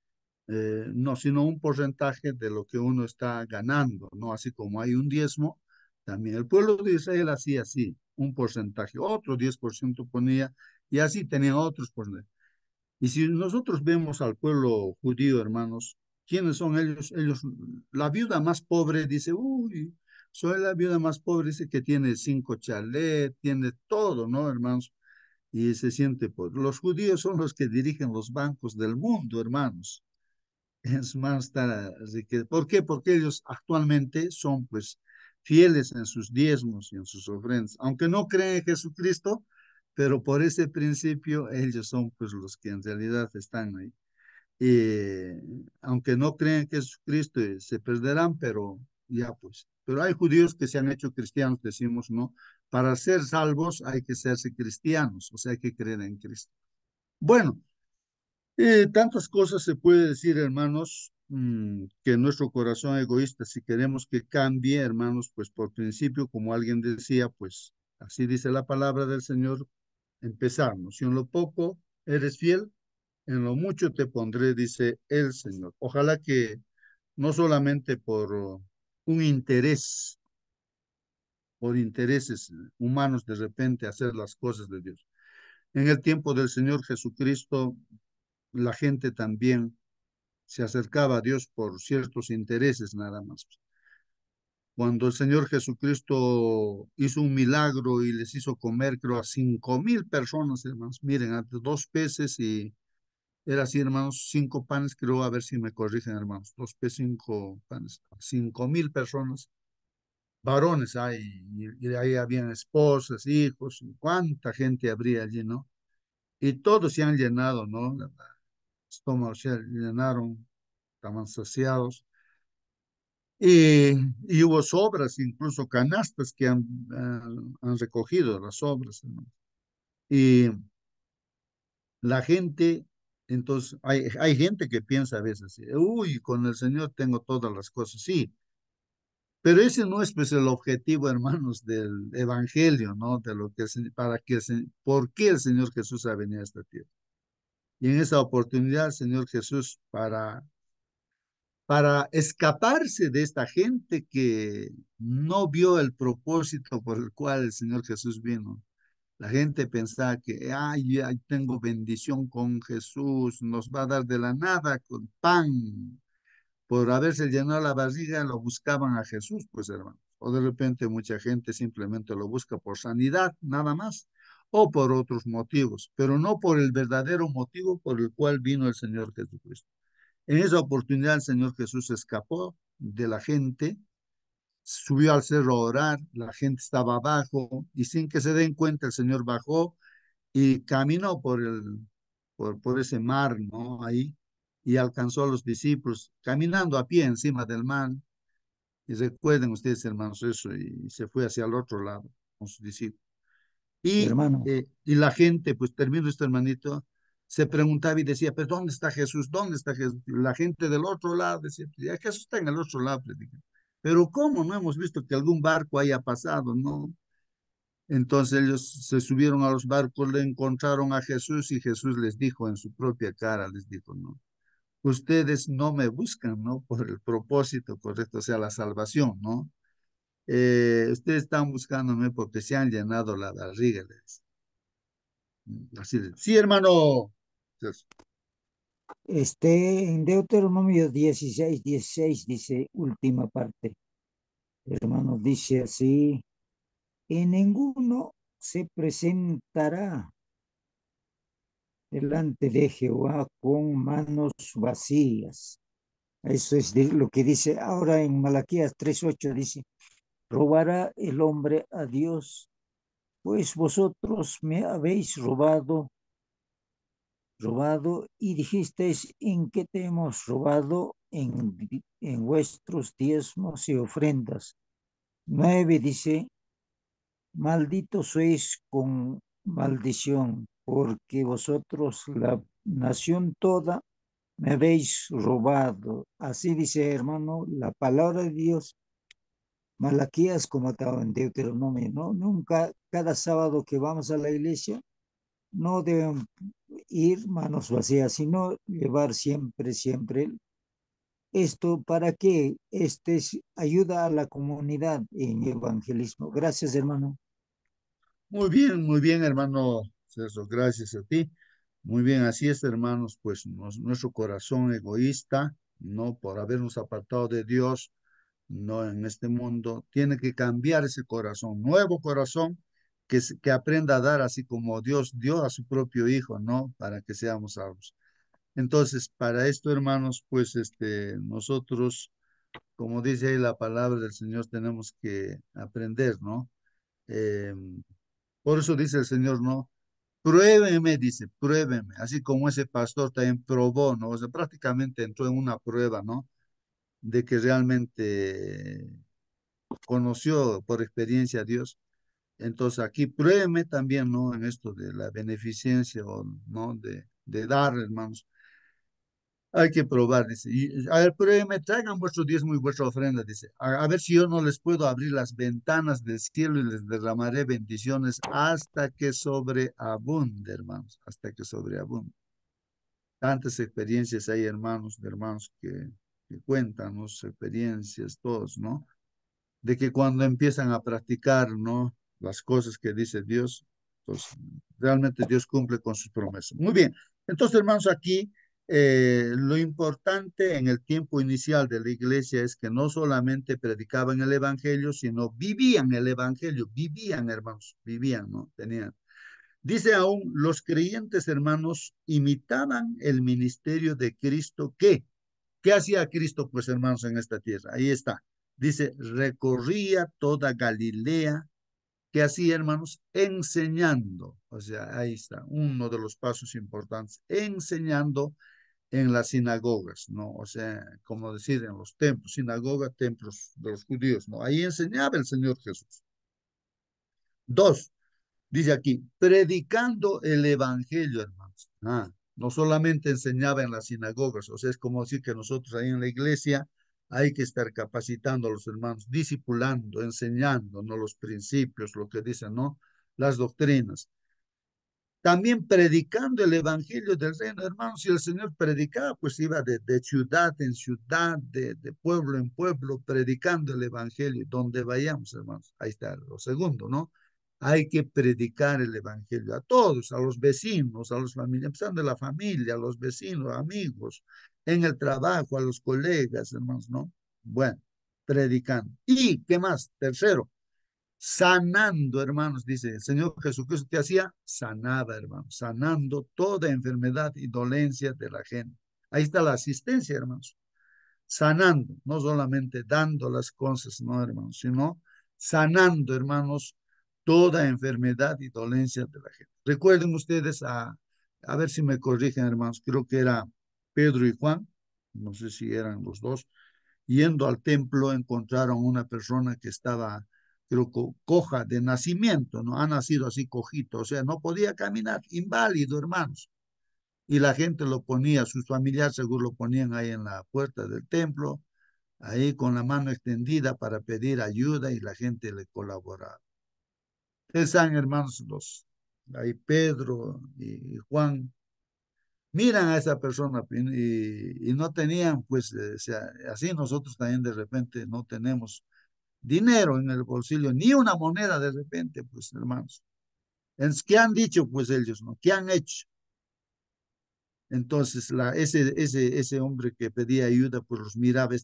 no, sino un porcentaje de lo que uno está ganando, ¿no? Así como hay un diezmo, también el pueblo de Israel hacía así, un porcentaje, otro 10% ponía, y así tenían otros porcentajes. Y si nosotros vemos al pueblo judío, hermanos, ¿quiénes son ellos? Ellos, la viuda más pobre dice, uy, soy la viuda más pobre, dice que tiene 5 chalets, tiene todo, ¿no, hermanos? Y se siente pobre. Los judíos son los que dirigen los bancos del mundo, hermanos. Es más, así que, ¿por qué? Porque ellos actualmente son, pues, fieles en sus diezmos y en sus ofrendas. Aunque no creen en Jesucristo, pero por ese principio ellos son, pues, los que en realidad están ahí. Aunque no creen en Jesucristo, se perderán, pero ya, pues. Pero hay judíos que se han hecho cristianos, decimos, ¿no? Para ser salvos hay que serse cristianos, o sea, hay que creer en Cristo. Bueno. Tantas cosas se puede decir, hermanos, que nuestro corazón egoísta, si queremos que cambie, hermanos, pues por principio, como alguien decía, pues así dice la palabra del Señor, empezarnos. Si en lo poco eres fiel, en lo mucho te pondré, dice el Señor. Ojalá que no solamente por un interés, por intereses humanos de repente hacer las cosas de Dios. En el tiempo del Señor Jesucristo, la gente también se acercaba a Dios por ciertos intereses nada más. Cuando el Señor Jesucristo hizo un milagro y les hizo comer, creo, a 5.000 personas, hermanos, miren, a 2 peces y era así, hermanos, 5 panes, creo, a ver si me corrigen, hermanos, 2 peces, 5 panes, 5.000 personas, varones hay, y ahí habían esposas, hijos, cuánta gente habría allí, ¿no? Y todos se han llenado, ¿no? Los estómagos se llenaron, estaban saciados. Y hubo sobras, incluso canastas que han recogido las sobras, hermano. Y la gente, entonces, hay gente que piensa a veces, uy, con el Señor tengo todas las cosas, sí, pero ese no es pues el objetivo, hermanos, del Evangelio, ¿no? De lo que para que ¿por qué el Señor Jesús ha venido a esta tierra? Y en esa oportunidad, el Señor Jesús, para escaparse de esta gente que no vio el propósito por el cual el Señor Jesús vino. La gente pensaba que, ay, ay, tengo bendición con Jesús, nos va a dar de la nada con pan. Por haberse llenado la barriga, lo buscaban a Jesús, pues hermano. O de repente mucha gente simplemente lo busca por sanidad, nada más, o por otros motivos, pero no por el verdadero motivo por el cual vino el Señor Jesucristo. En esa oportunidad el Señor Jesús escapó de la gente, subió al cerro a orar, la gente estaba abajo y sin que se den cuenta el Señor bajó y caminó por ese mar, ¿no? Ahí y alcanzó a los discípulos caminando a pie encima del mar. Y recuerden ustedes, hermanos, eso y se fue hacia el otro lado con sus discípulos. Hermano, Y la gente, pues terminó este hermanito, se preguntaba y decía, pero ¿dónde está Jesús? ¿Dónde está Jesús? Y la gente del otro lado decía, pues, ya Jesús está en el otro lado. Pero ¿cómo? No hemos visto que algún barco haya pasado, ¿no? Entonces ellos se subieron a los barcos, le encontraron a Jesús y Jesús les dijo en su propia cara, les dijo, no, ustedes no me buscan, ¿no? Por el propósito correcto, o sea, la salvación, ¿no? Ustedes están buscándome porque se han llenado la barriga, les así de, sí, hermano. Yes. en Deuteronomio 16:16 dice, última parte, hermano, dice así, y ninguno se presentará delante de Jehová con manos vacías. Eso es lo que dice ahora en Malaquías 3:8, dice, robará el hombre a Dios, pues vosotros me habéis robado robado, y dijisteis, ¿en qué te hemos robado? En vuestros diezmos y ofrendas. 9 dice, maldito sois con maldición, porque vosotros, la nación toda, me habéis robado. Así dice, hermano, la palabra de Dios. Malaquías, como estaba en Deuteronomio, ¿no? Nunca, cada sábado que vamos a la iglesia, no deben ir manos vacías, sino llevar siempre, siempre esto para que este ayuda a la comunidad en evangelismo. Gracias, hermano. Muy bien, hermano César, gracias a ti. Muy bien, así es, hermanos, pues nuestro corazón egoísta, no por habernos apartado de Dios, no en este mundo, tiene que cambiar ese corazón, nuevo corazón, que aprenda a dar así como Dios dio a su propio Hijo, ¿no? Para que seamos salvos. Entonces, para esto, hermanos, pues nosotros, como dice ahí la palabra del Señor, tenemos que aprender, ¿no? Eh, por eso dice el Señor, ¿no? Pruébeme, dice, pruébeme, así como ese pastor también probó, ¿no? O sea, prácticamente entró en una prueba, ¿no? De que realmente conoció por experiencia a Dios. Entonces aquí pruébeme también, ¿no? En esto de la beneficencia, o, ¿no? De dar, hermanos. Hay que probar, dice. Y, a ver, pruébeme, traigan vuestro diezmo y vuestra ofrenda, dice. A ver si yo no les puedo abrir las ventanas del cielo y les derramaré bendiciones hasta que sobreabunde, hermanos, hasta que sobreabunde. Tantas experiencias hay, hermanos, de hermanos que cuentan, ¿no? Sus experiencias, todos, ¿no? De que cuando empiezan a practicar, ¿no? Las cosas que dice Dios, pues realmente Dios cumple con sus promesas. Muy bien. Entonces, hermanos, aquí lo importante en el tiempo inicial de la iglesia es que no solamente predicaban el evangelio, sino vivían el evangelio, vivían, hermanos, vivían, ¿no? Tenían. Dice aún, los creyentes, hermanos, imitaban el ministerio de Cristo. ¿Qué hacía Cristo, pues, hermanos, en esta tierra? Ahí está. Dice, recorría toda Galilea. ¿Qué hacía, hermanos? Enseñando. O sea, ahí está, uno de los pasos importantes. Enseñando en las sinagogas, ¿no? O sea, como decir, en los templos, sinagoga, templos de los judíos, ¿no? Ahí enseñaba el Señor Jesús. Dos, dice aquí, predicando el evangelio, hermanos. No solamente enseñaba en las sinagogas, o sea, es como decir que nosotros ahí en la iglesia hay que estar capacitando a los hermanos, discipulando, enseñando, ¿no? Los principios, lo que dicen, ¿no? Las doctrinas. También predicando el evangelio del reino, hermanos. Si el Señor predicaba, pues iba de ciudad en ciudad, de pueblo en pueblo, predicando el evangelio, donde vayamos, hermanos. Ahí está lo segundo, ¿no? Hay que predicar el evangelio a todos, a los vecinos, a los familiares, empezando de la familia, a los vecinos, amigos, en el trabajo, a los colegas, hermanos, ¿no? Bueno, predicando. ¿Y qué más? Tercero, sanando, hermanos, dice el Señor Jesucristo, ¿qué hacía? Sanaba, hermanos, sanando toda enfermedad y dolencia de la gente. Ahí está la asistencia, hermanos, sanando, no solamente dando las cosas, no, hermanos, sino sanando, hermanos, toda enfermedad y dolencia de la gente. Recuerden ustedes, a ver si me corrigen, hermanos, creo que era Pedro y Juan, no sé si eran los dos, yendo al templo encontraron una persona que estaba, creo, coja de nacimiento, ¿no? Ha nacido así cojito, o sea, no podía caminar, inválido, hermanos. Y la gente lo ponía, sus familiares seguro lo ponían ahí en la puerta del templo, ahí con la mano extendida para pedir ayuda y la gente le colaboraba. Ustedes saben, hermanos, ahí Pedro y Juan miran a esa persona y no tenían, pues, o sea, así nosotros también de repente no tenemos dinero en el bolsillo, ni una moneda de repente, pues, hermanos. ¿Qué han dicho, pues, ellos, no? ¿Qué han hecho? Entonces, ese hombre que pedía ayuda, pues los miraba,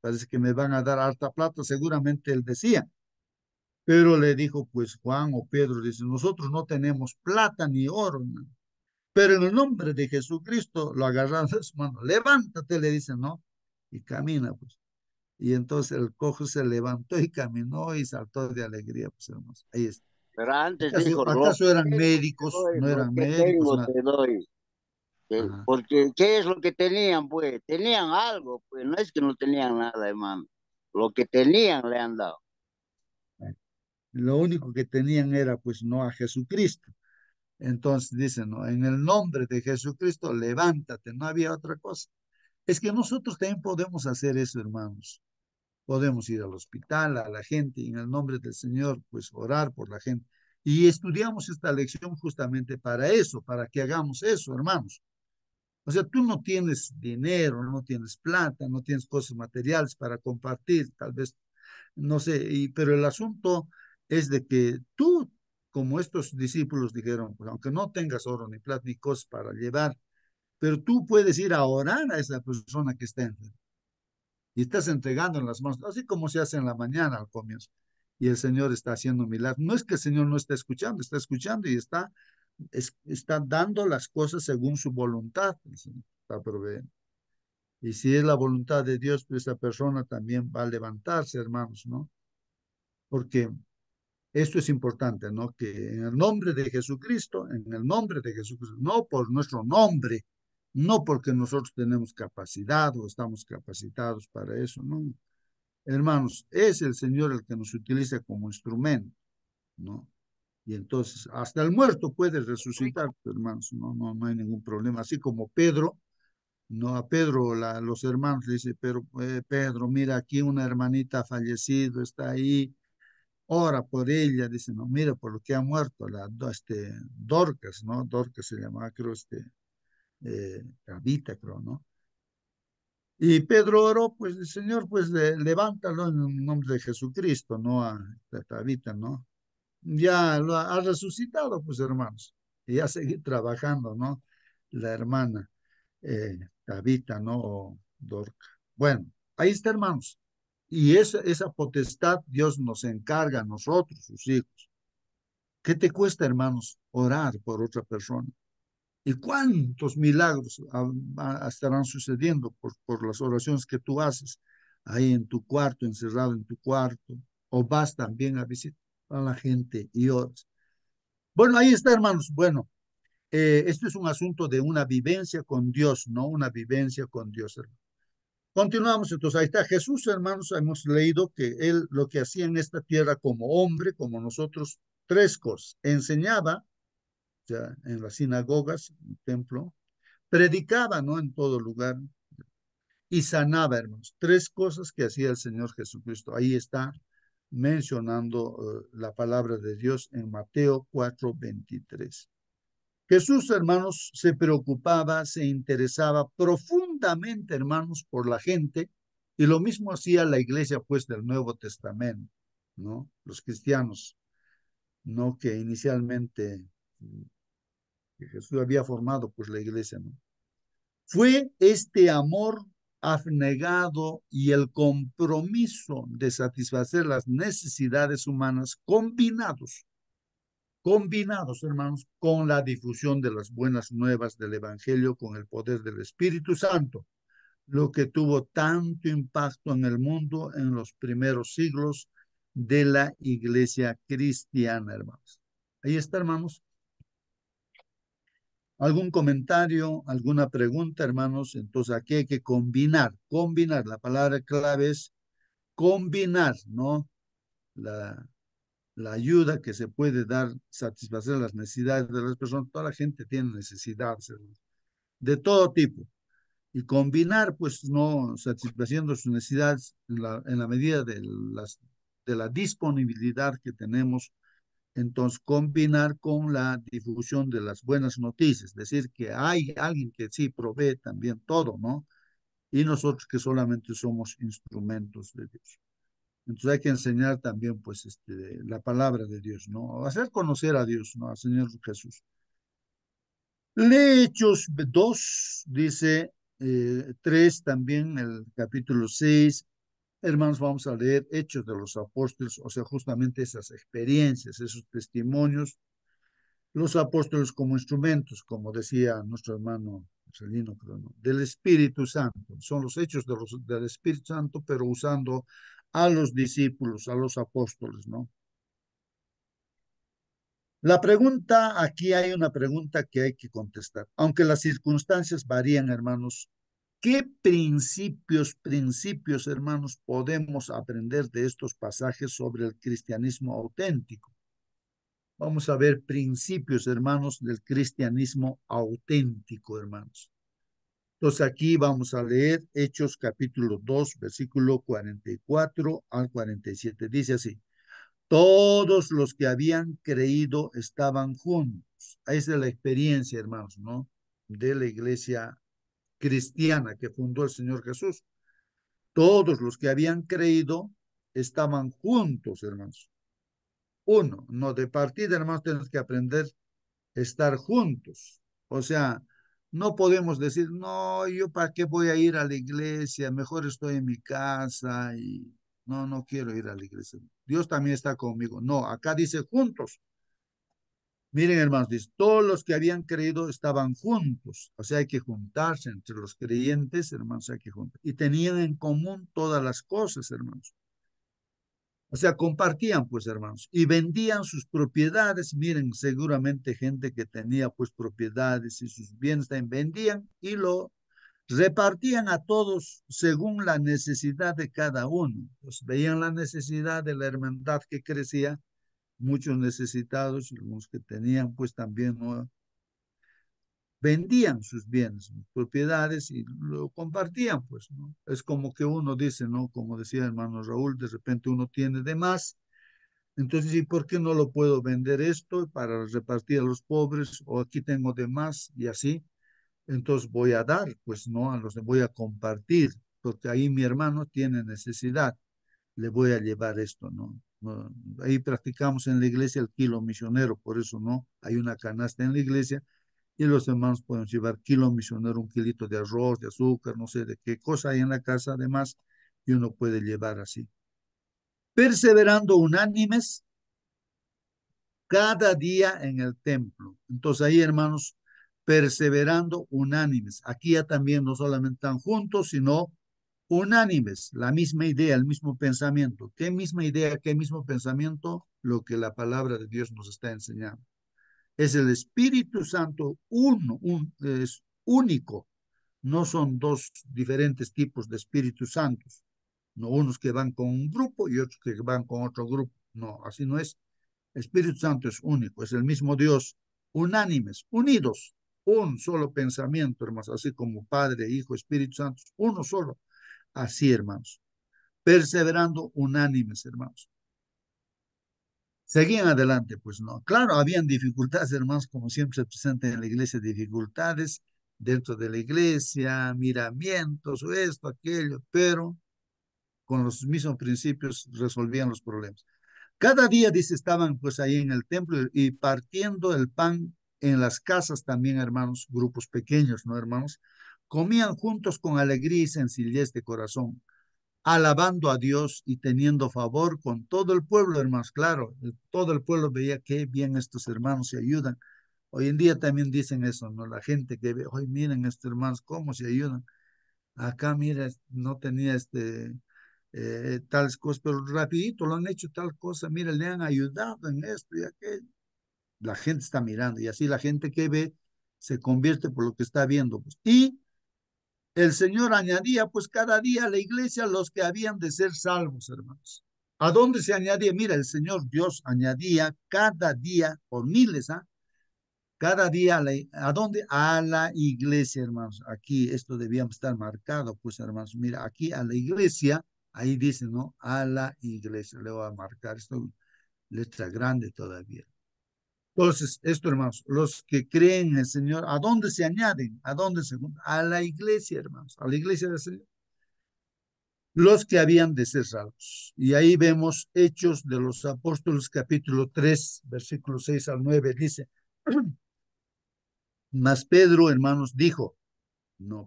parece que me van a dar harta plata, seguramente él decía. Pero le dijo, pues, Juan o Pedro, dice, nosotros no tenemos plata ni oro, ¿no? Pero en el nombre de Jesucristo lo agarraron de su mano. Levántate, le dicen, ¿no? Y camina, pues. Y entonces el cojo se levantó y caminó y saltó de alegría, pues hermanos. Ahí está. Pero antes ¿Acaso, dijo, lo acaso que eran tengo te médicos? doy, No lo eran que médicos, tengo nada. te doy. Ajá. Porque, ¿qué es lo que tenían, pues? Tenían algo, pues, no es que no tenían nada, hermano. Lo que tenían le han dado. Lo único que tenían era, pues, no a Jesucristo. Entonces dicen, ¿no? En el nombre de Jesucristo, levántate, no había otra cosa. Es que nosotros también podemos hacer eso, hermanos. Podemos ir al hospital, a la gente, y en el nombre del Señor, pues orar por la gente. Y estudiamos esta lección justamente para eso, para que hagamos eso, hermanos. O sea, tú no tienes dinero, no tienes plata, no tienes cosas materiales para compartir, tal vez, no sé, pero el asunto es de que tú, como estos discípulos dijeron, pues aunque no tengas oro ni plata ni cosas para llevar, pero tú puedes ir a orar a esa persona que está enferma y estás entregando en las manos, así como se hace en la mañana al comienzo. Y el Señor está haciendo milagros. No es que el Señor no está escuchando y está dando las cosas según su voluntad. El Señor está proveyendo. Y si es la voluntad de Dios, pues esa persona también va a levantarse, hermanos, ¿no? Porque esto es importante, ¿no? Que en el nombre de Jesucristo, en el nombre de Jesucristo, no por nuestro nombre, no porque nosotros tenemos capacidad o estamos capacitados para eso, ¿no? Hermanos, es el Señor el que nos utiliza como instrumento, ¿no? Y entonces, hasta el muerto puede resucitar, hermanos, no hay ningún problema. Así como Pedro, no, a Pedro, los hermanos le dice, pero Pedro, mira, aquí una hermanita ha fallecido, está ahí, ora por ella, dice, no, mira, por lo que ha muerto, Dorcas, ¿no? Dorcas se llamaba, creo, Tabita, creo, ¿no? Y Pedro oró, pues, el Señor, pues, levántalo en el nombre de Jesucristo, ¿no? A Tabita, ¿no? Ya lo ha resucitado, pues, hermanos, y ya seguir trabajando, ¿no? La hermana. Tabita, ¿no? O Dorca. Bueno, ahí está, hermanos. Y esa potestad Dios nos encarga a nosotros, sus hijos. ¿Qué te cuesta, hermanos, orar por otra persona? ¿Y cuántos milagros estarán sucediendo por las oraciones que tú haces ahí en tu cuarto, encerrado en tu cuarto? O vas también a visitar a la gente y oras. Bueno, ahí está, hermanos. Bueno, esto es un asunto de una vivencia con Dios, no una vivencia con Dios, hermano. Continuamos, entonces, ahí está Jesús, hermanos, hemos leído que él lo que hacía en esta tierra como hombre, como nosotros, tres cosas. Enseñaba, o sea, en las sinagogas, en el templo, predicaba, ¿no? En todo lugar, y sanaba, hermanos. Tres cosas que hacía el Señor Jesucristo. Ahí está mencionando la palabra de Dios en Mateo 4:23. Jesús, hermanos, se preocupaba, se interesaba profundamente, hermanos, por la gente, y lo mismo hacía la iglesia, pues, del Nuevo Testamento, ¿no? Los cristianos, ¿no? Que inicialmente que Jesús había formado, pues, la iglesia, ¿no? Fue este amor abnegado y el compromiso de satisfacer las necesidades humanas combinados, hermanos, con la difusión de las buenas nuevas del Evangelio, con el poder del Espíritu Santo, lo que tuvo tanto impacto en el mundo en los primeros siglos de la iglesia cristiana, hermanos. Ahí está, hermanos. ¿Algún comentario, alguna pregunta, hermanos? Entonces aquí hay que combinar. La palabra clave es combinar, ¿no? La, la ayuda que se puede dar, satisfacer las necesidades de las personas. Toda la gente tiene necesidades, hermanos, de todo tipo. Y combinar, pues, no satisfaciendo sus necesidades en la medida de la disponibilidad que tenemos. Entonces, combinar con la difusión de las buenas noticias, es decir, que hay alguien que sí provee también todo, ¿no? Y nosotros que solamente somos instrumentos de Dios. Entonces hay que enseñar también, pues, la palabra de Dios, ¿no? Hacer conocer a Dios, ¿no? Al Señor Jesús. Lee Hechos 2, dice 3 también, el capítulo 6. Hermanos, vamos a leer Hechos de los Apóstoles, o sea, justamente esas experiencias, esos testimonios, los apóstoles como instrumentos, como decía nuestro hermano Marcelino, ¿no? Del Espíritu Santo. Son los hechos del Espíritu Santo, pero usando a los discípulos, a los apóstoles, ¿no? La pregunta, aquí hay una pregunta que hay que contestar. Aunque las circunstancias varían, hermanos, ¿qué principios, hermanos, podemos aprender de estos pasajes sobre el cristianismo auténtico? Vamos a ver principios, hermanos, del cristianismo auténtico, hermanos. Entonces aquí vamos a leer Hechos capítulo 2, versículo 44 al 47. Dice así: todos los que habían creído estaban juntos. Esa es la experiencia, hermanos, ¿no? De la iglesia cristiana que fundó el Señor Jesús. Todos los que habían creído estaban juntos, hermanos. Uno, no de partida, hermanos, tenemos que aprender a estar juntos. O sea, no podemos decir, no, yo para qué voy a ir a la iglesia, mejor estoy en mi casa y no quiero ir a la iglesia. Dios también está conmigo. No, acá dice juntos. Miren, hermanos, dice, todos los que habían creído estaban juntos. O sea, hay que juntarse entre los creyentes, hermanos, hay que juntar. Y tenían en común todas las cosas, hermanos. O sea, compartían, pues, hermanos, y vendían sus propiedades. Miren, seguramente gente que tenía, pues, propiedades y sus bienes también vendían y lo repartían a todos según la necesidad de cada uno. Pues veían la necesidad de la hermandad que crecía, muchos necesitados y los que tenían, pues, también, ¿no? Vendían sus bienes, sus propiedades y lo compartían, pues, ¿no? Es como que uno dice, ¿no? Como decía el hermano Raúl, de repente uno tiene de más. Entonces, ¿y por qué no lo puedo vender esto para repartir a los pobres? O aquí tengo de más y así. Entonces voy a dar, pues no, a los voy a compartir, porque ahí mi hermano tiene necesidad. Le voy a llevar esto, ¿no? Ahí practicamos en la iglesia el kilo misionero, por eso no, hay una canasta en la iglesia y los hermanos pueden llevar kilo misionero, un kilito de arroz, de azúcar, no sé de qué cosa hay en la casa además, y uno puede llevar así. Perseverando unánimes cada día en el templo. Entonces ahí, hermanos, perseverando unánimes. Aquí ya también no solamente están juntos, sino unánimes, la misma idea, el mismo pensamiento. ¿Qué misma idea, qué mismo pensamiento? Lo que la palabra de Dios nos está enseñando. Es el Espíritu Santo es único. No son dos diferentes tipos de Espíritus Santos. No unos que van con un grupo y otros que van con otro grupo. No, así no es. Espíritu Santo es único, es el mismo Dios, unánimes, unidos, un solo pensamiento, hermanos, así como Padre, Hijo, Espíritu Santo, uno solo, así, hermanos, perseverando unánimes, hermanos. Seguían adelante, pues no. Claro, habían dificultades, hermanos, como siempre se presentan en la iglesia, dificultades dentro de la iglesia, miramientos, o esto, aquello, pero con los mismos principios resolvían los problemas. Cada día, dice, estaban pues ahí en el templo y partiendo el pan en las casas también, hermanos, grupos pequeños, ¿no, hermanos? Comían juntos con alegría y sencillez de corazón, alabando a Dios y teniendo favor con todo el pueblo, hermanos. Claro, todo el pueblo veía qué bien estos hermanos se ayudan. Hoy en día también dicen eso, ¿no? La gente que ve, hoy miren estos hermanos cómo se ayudan. Acá, mira, no tenía tales cosas, pero rapidito lo han hecho tal cosa, mira, le han ayudado en esto y aquello. La gente está mirando y así la gente que ve se convierte por lo que está viendo. Pues. Y el Señor añadía pues cada día a la iglesia los que habían de ser salvos, hermanos. ¿A dónde se añadía? Mira, el Señor Dios añadía cada día por miles, ¿ah? Cada día, ¿a dónde? A la iglesia, hermanos. Aquí esto debía estar marcado, pues, hermanos. Mira, aquí a la iglesia, ahí dice, ¿no? A la iglesia. Le voy a marcar esto, letra grande todavía. Entonces, esto, hermanos, los que creen en el Señor, ¿a dónde se añaden? ¿A dónde se juntan? A la iglesia, hermanos. A la iglesia del Señor. Los que habían de ser salvos. Y ahí vemos Hechos de los Apóstoles, capítulo 3, versículos 6 al 9, dice. Mas Pedro, hermanos,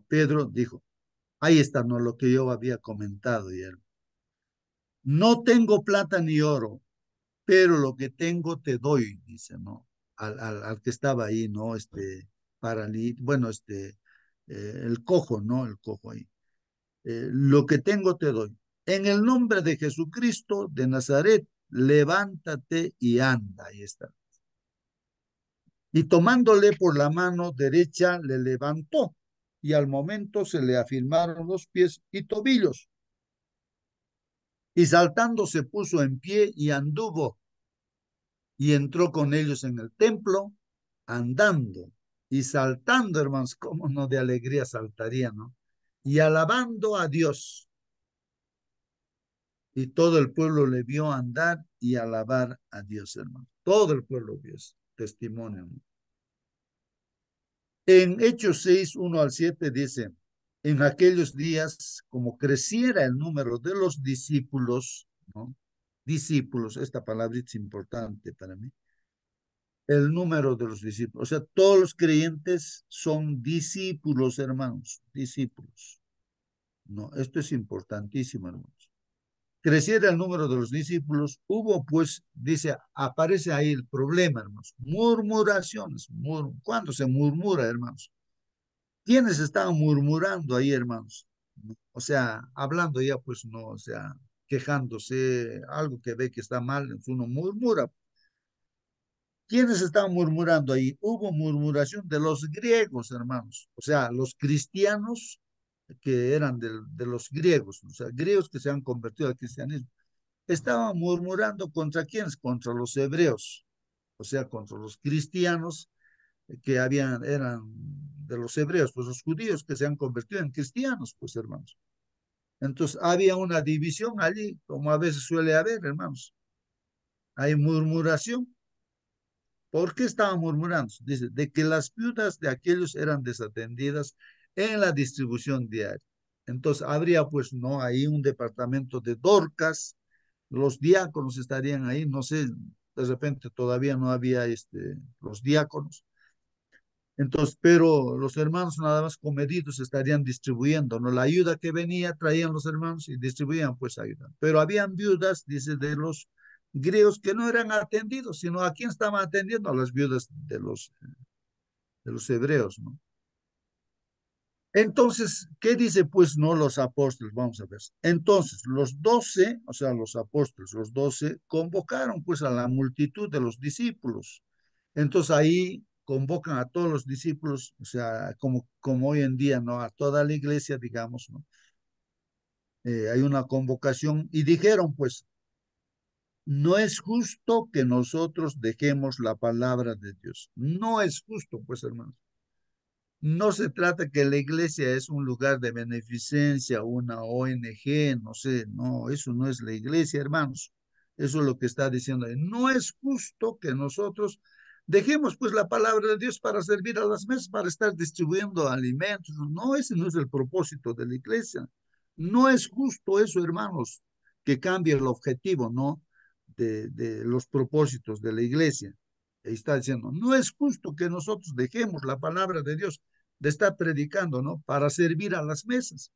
Pedro dijo, ahí está, no lo que yo había comentado ya. No tengo plata ni oro, pero lo que tengo te doy, dice, ¿no? Al que estaba ahí, ¿no? Bueno, el cojo, ¿no? El cojo ahí. Lo que tengo te doy. En el nombre de Jesucristo de Nazaret, levántate y anda. Ahí está. Y tomándole por la mano derecha, le levantó, y al momento se le afirmaron los pies y tobillos. Y saltando se puso en pie y anduvo, y entró con ellos en el templo, andando y saltando, hermanos, cómo no de alegría saltaría, ¿no? Y alabando a Dios. Y todo el pueblo le vio andar y alabar a Dios, hermano. Todo el pueblo vio ese testimonio, ¿no? En Hechos 6, 1 al 7 dice, en aquellos días, como creciera el número de los discípulos, ¿no? Discípulos, esta palabra es importante para mí. El número de los discípulos, o sea, todos los creyentes son discípulos, hermanos, discípulos. No, esto es importantísimo, hermanos. Creciera el número de los discípulos, hubo pues, dice, aparece ahí el problema, hermanos, murmuraciones. ¿Cuándo se murmura, hermanos? ¿Quiénes estaban murmurando ahí, hermanos? O sea, hablando ya, pues no, o sea, quejándose, algo que ve que está mal, uno murmura. ¿Quiénes estaban murmurando ahí? Hubo murmuración de los griegos, hermanos. O sea, los cristianos que eran de los griegos, o sea, griegos que se han convertido al cristianismo, estaban murmurando contra quiénes, contra los hebreos, o sea, contra los cristianos que eran de los hebreos, pues los judíos que se han convertido en cristianos, pues hermanos. Entonces había una división allí, como a veces suele haber, hermanos. Hay murmuración. ¿Por qué estaban murmurando? Dice, de que las viudas de aquellos eran desatendidas en la distribución diaria. Entonces habría pues, ¿no? Ahí un departamento de Dorcas, los diáconos estarían ahí, no sé, de repente todavía no había los diáconos. Entonces, pero los hermanos nada más comedidos estarían distribuyendo, ¿no? La ayuda que venía, traían los hermanos y distribuían pues ayuda. Pero habían viudas, dice, de los griegos que no eran atendidos, sino a quién estaban atendiendo, a las viudas de los hebreos, ¿no? Entonces, ¿qué dice pues no los apóstoles? Vamos a ver. Entonces, los 12, o sea, los apóstoles, los 12, convocaron pues a la multitud de los discípulos. Entonces ahí convocan a todos los discípulos, o sea, como hoy en día, ¿no? A toda la iglesia, digamos, ¿no? Hay una convocación y dijeron pues, no es justo que nosotros dejemos la palabra de Dios. No es justo, pues, hermanos. No se trata que la iglesia es un lugar de beneficencia, una ONG, no sé, no, eso no es la iglesia, hermanos. Eso es lo que está diciendo ahí. No es justo que nosotros dejemos pues la palabra de Dios para servir a las mesas, para estar distribuyendo alimentos. No, ese no es el propósito de la iglesia. No es justo eso, hermanos, que cambie el objetivo, ¿no? De los propósitos de la iglesia. Ahí está diciendo, no es justo que nosotros dejemos la palabra de Dios de estar predicando, ¿no? Para servir a las mesas.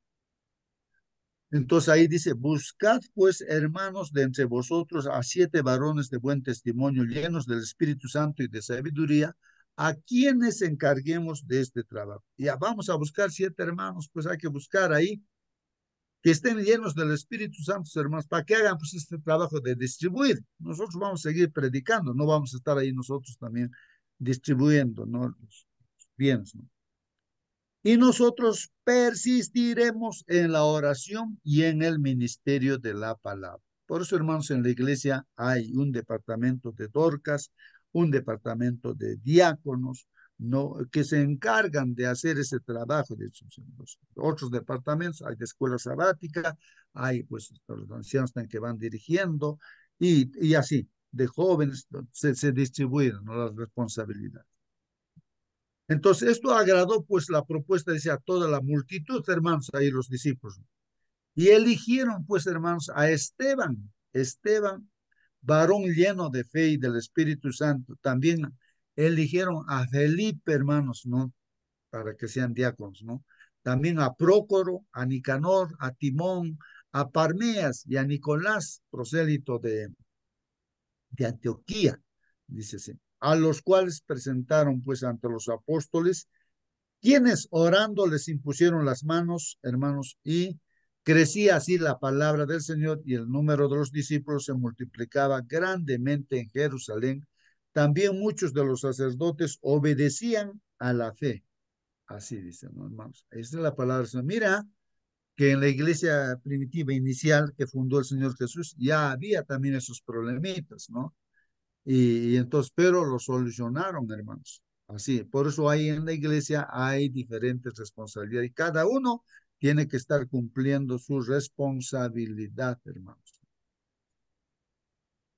Entonces ahí dice, buscad pues, hermanos, de entre vosotros a 7 varones de buen testimonio, llenos del Espíritu Santo y de sabiduría, a quienes encarguemos de este trabajo. Ya vamos a buscar 7 hermanos, pues hay que buscar ahí que estén llenos del Espíritu Santo, hermanos, para que hagan pues este trabajo de distribuir. Nosotros vamos a seguir predicando, no vamos a estar ahí nosotros también distribuyendo, ¿no? Los bienes, ¿no? Y nosotros persistiremos en la oración y en el ministerio de la palabra. Por eso, hermanos, en la iglesia hay un departamento de Dorcas, un departamento de diáconos, ¿no? Que se encargan de hacer ese trabajo. De los otros departamentos, hay de escuela sabática, hay pues los ancianos que van dirigiendo y así, de jóvenes, se distribuyen, ¿no? Las responsabilidades. Entonces, esto agradó pues la propuesta, dice, a toda la multitud, hermanos, ahí los discípulos. Y eligieron pues, hermanos, a Esteban, varón lleno de fe y del Espíritu Santo. También eligieron a Felipe, hermanos, ¿no? Para que sean diáconos, ¿no? También a Prócoro, a Nicanor, a Timón, a Parmeas y a Nicolás, prosélito de Antioquía, dícese, a los cuales presentaron pues ante los apóstoles, quienes orando les impusieron las manos, hermanos, y crecía así la palabra del Señor y el número de los discípulos se multiplicaba grandemente en Jerusalén también muchos de los sacerdotes obedecían a la fe. Así dicen, ¿no, hermanos? Esa es la palabra. Mira que en la iglesia primitiva inicial que fundó el Señor Jesús ya había también esos problemitas, ¿no? Y entonces, pero lo solucionaron, hermanos. Así, por eso ahí en la iglesia hay diferentes responsabilidades y cada uno tiene que estar cumpliendo su responsabilidad, hermanos.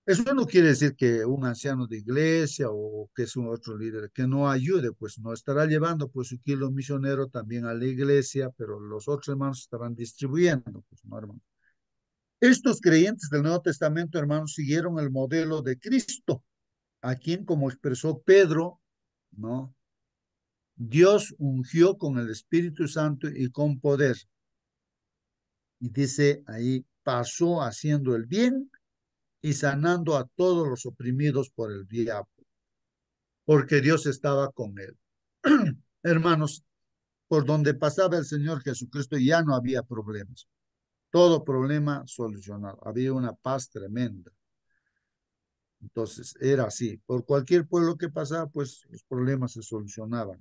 Eso no quiere decir que un anciano de iglesia o que es un otro líder que no ayude, pues no estará llevando pues su kilo misionero también a la iglesia, pero los otros hermanos estarán distribuyendo, pues no, hermano. Estos creyentes del Nuevo Testamento, hermanos, siguieron el modelo de Cristo, a quien, como expresó Pedro, ¿no? Dios ungió con el Espíritu Santo y con poder. Y dice ahí, pasó haciendo el bien y sanando a todos los oprimidos por el diablo, porque Dios estaba con él. Hermanos, por donde pasaba el Señor Jesucristo ya no había problemas. Todo problema solucionado. Había una paz tremenda. Entonces, era así. Por cualquier pueblo que pasaba, pues los problemas se solucionaban.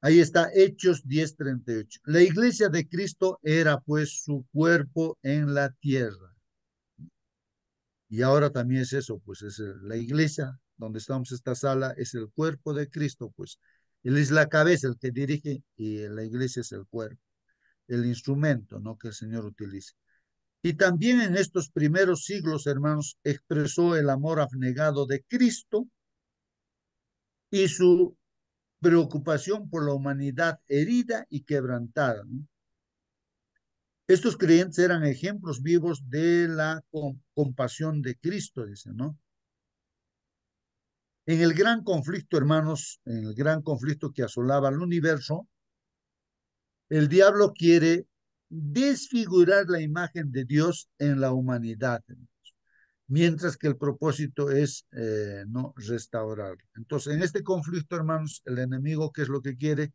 Ahí está Hechos 10:38. La iglesia de Cristo era pues su cuerpo en la tierra. Y ahora también es eso, pues es la iglesia donde estamos, esta sala, es el cuerpo de Cristo, pues. Él es la cabeza, el que dirige, y la iglesia es el cuerpo, el instrumento, ¿no? Que el Señor utiliza. Y también en estos primeros siglos, hermanos, expresó el amor abnegado de Cristo y su preocupación por la humanidad herida y quebrantada, ¿no? Estos creyentes eran ejemplos vivos de la compasión de Cristo, dice, ¿no? En el gran conflicto, hermanos, en el gran conflicto que asolaba el universo, el diablo quiere desfigurar la imagen de Dios en la humanidad, mientras que el propósito es no restaurar. Entonces, en este conflicto, hermanos, el enemigo, ¿qué es lo que quiere?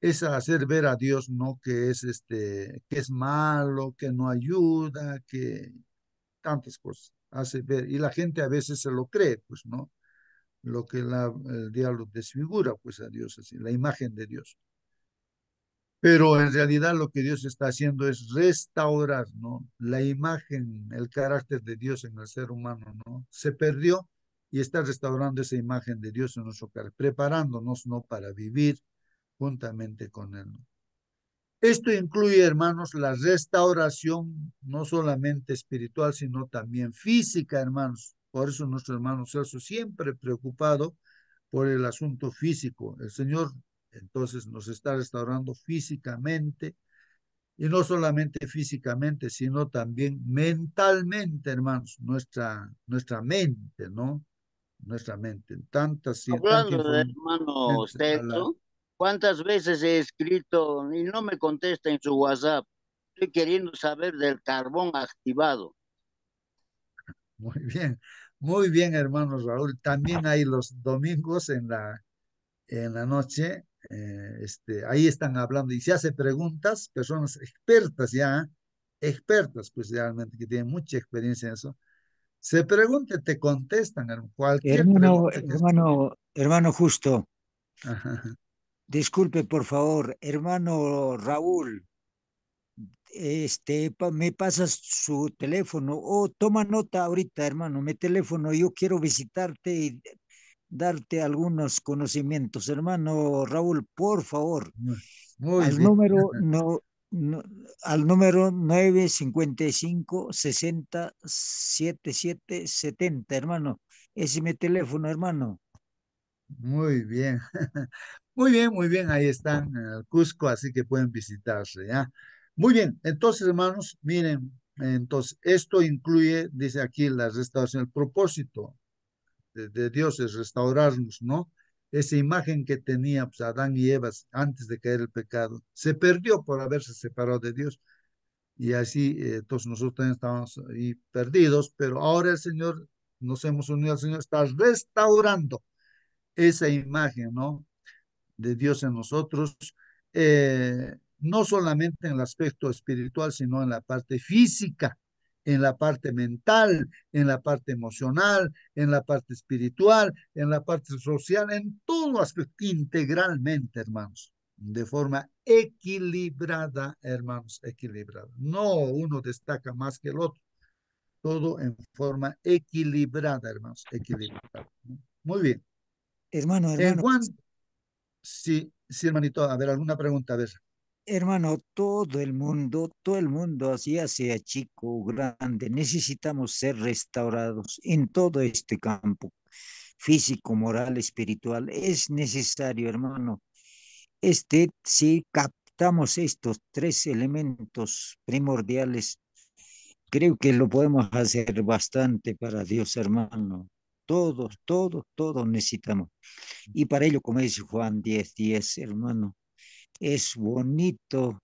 Es hacer ver a Dios, ¿no? Que es que es malo, que no ayuda, que tantas cosas hace ver. Y la gente a veces se lo cree, pues, ¿no? Lo que el diablo desfigura, pues, a Dios, así, la imagen de Dios. Pero en realidad lo que Dios está haciendo es restaurar, ¿no? La imagen, el carácter de Dios en el ser humano, ¿no? Se perdió y está restaurando esa imagen de Dios en nuestro carácter, preparándonos, ¿no? Para vivir juntamente con Él, ¿no? Esto incluye, hermanos, la restauración no solamente espiritual, sino también física, hermanos. Por eso nuestro hermano Celso siempre preocupado por el asunto físico. El Señor entonces nos está restaurando físicamente y no solamente físicamente, sino también mentalmente, hermanos, nuestra mente, ¿no? Nuestra mente. Tanta Hablando de información. hermano Celso, ¿cuántas veces he escrito y no me contesta en su WhatsApp? Estoy queriendo saber del carbón activado. Muy bien, hermano Raúl. También hay los domingos en la noche, ahí están hablando y se hace preguntas, personas expertas ya, expertas pues realmente que tienen mucha experiencia en eso. Se pregunta, te contestan, cualquier pregunta que... Hermano Justo, Ajá. disculpe por favor, hermano Raúl, me pasas su teléfono o toma nota ahorita, hermano, mi teléfono, yo quiero visitarte y darte algunos conocimientos. Hermano Raúl, por favor, Muy, muy al bien. número no, no al número 955-60-7770, hermano. Ese es mi teléfono, hermano. Muy bien. Muy bien, muy bien. Ahí están en el Cusco, así que pueden visitarse, ¿ya? Muy bien. Entonces, hermanos, miren, entonces, esto incluye, dice aquí, la restauración, el propósito de Dios es restaurarnos, ¿no? Esa imagen que tenía pues, Adán y Eva antes de caer el pecado, se perdió por haberse separado de Dios. Y así, entonces nosotros también estamos ahí perdidos, pero ahora el Señor, nos hemos unido al Señor, está restaurando esa imagen, ¿no? De Dios en nosotros, no solamente en el aspecto espiritual, sino en la parte física, en la parte mental, en la parte emocional, en la parte espiritual, en la parte social, en todo aspecto, integralmente, hermanos, de forma equilibrada, hermanos, equilibrada. No uno destaca más que el otro, todo en forma equilibrada, hermanos, equilibrada. Muy bien. Hermano, En hermano, Juan, sí, sí, hermanito, a ver, alguna pregunta, a ver. hermano, todo el mundo, así sea chico o grande, necesitamos ser restaurados en todo este campo, físico, moral, espiritual. Es necesario, hermano. Si captamos estos tres elementos primordiales, creo que lo podemos hacer bastante para Dios, hermano. Todos necesitamos. Y para ello, como dice Juan 10:10, hermano, es bonito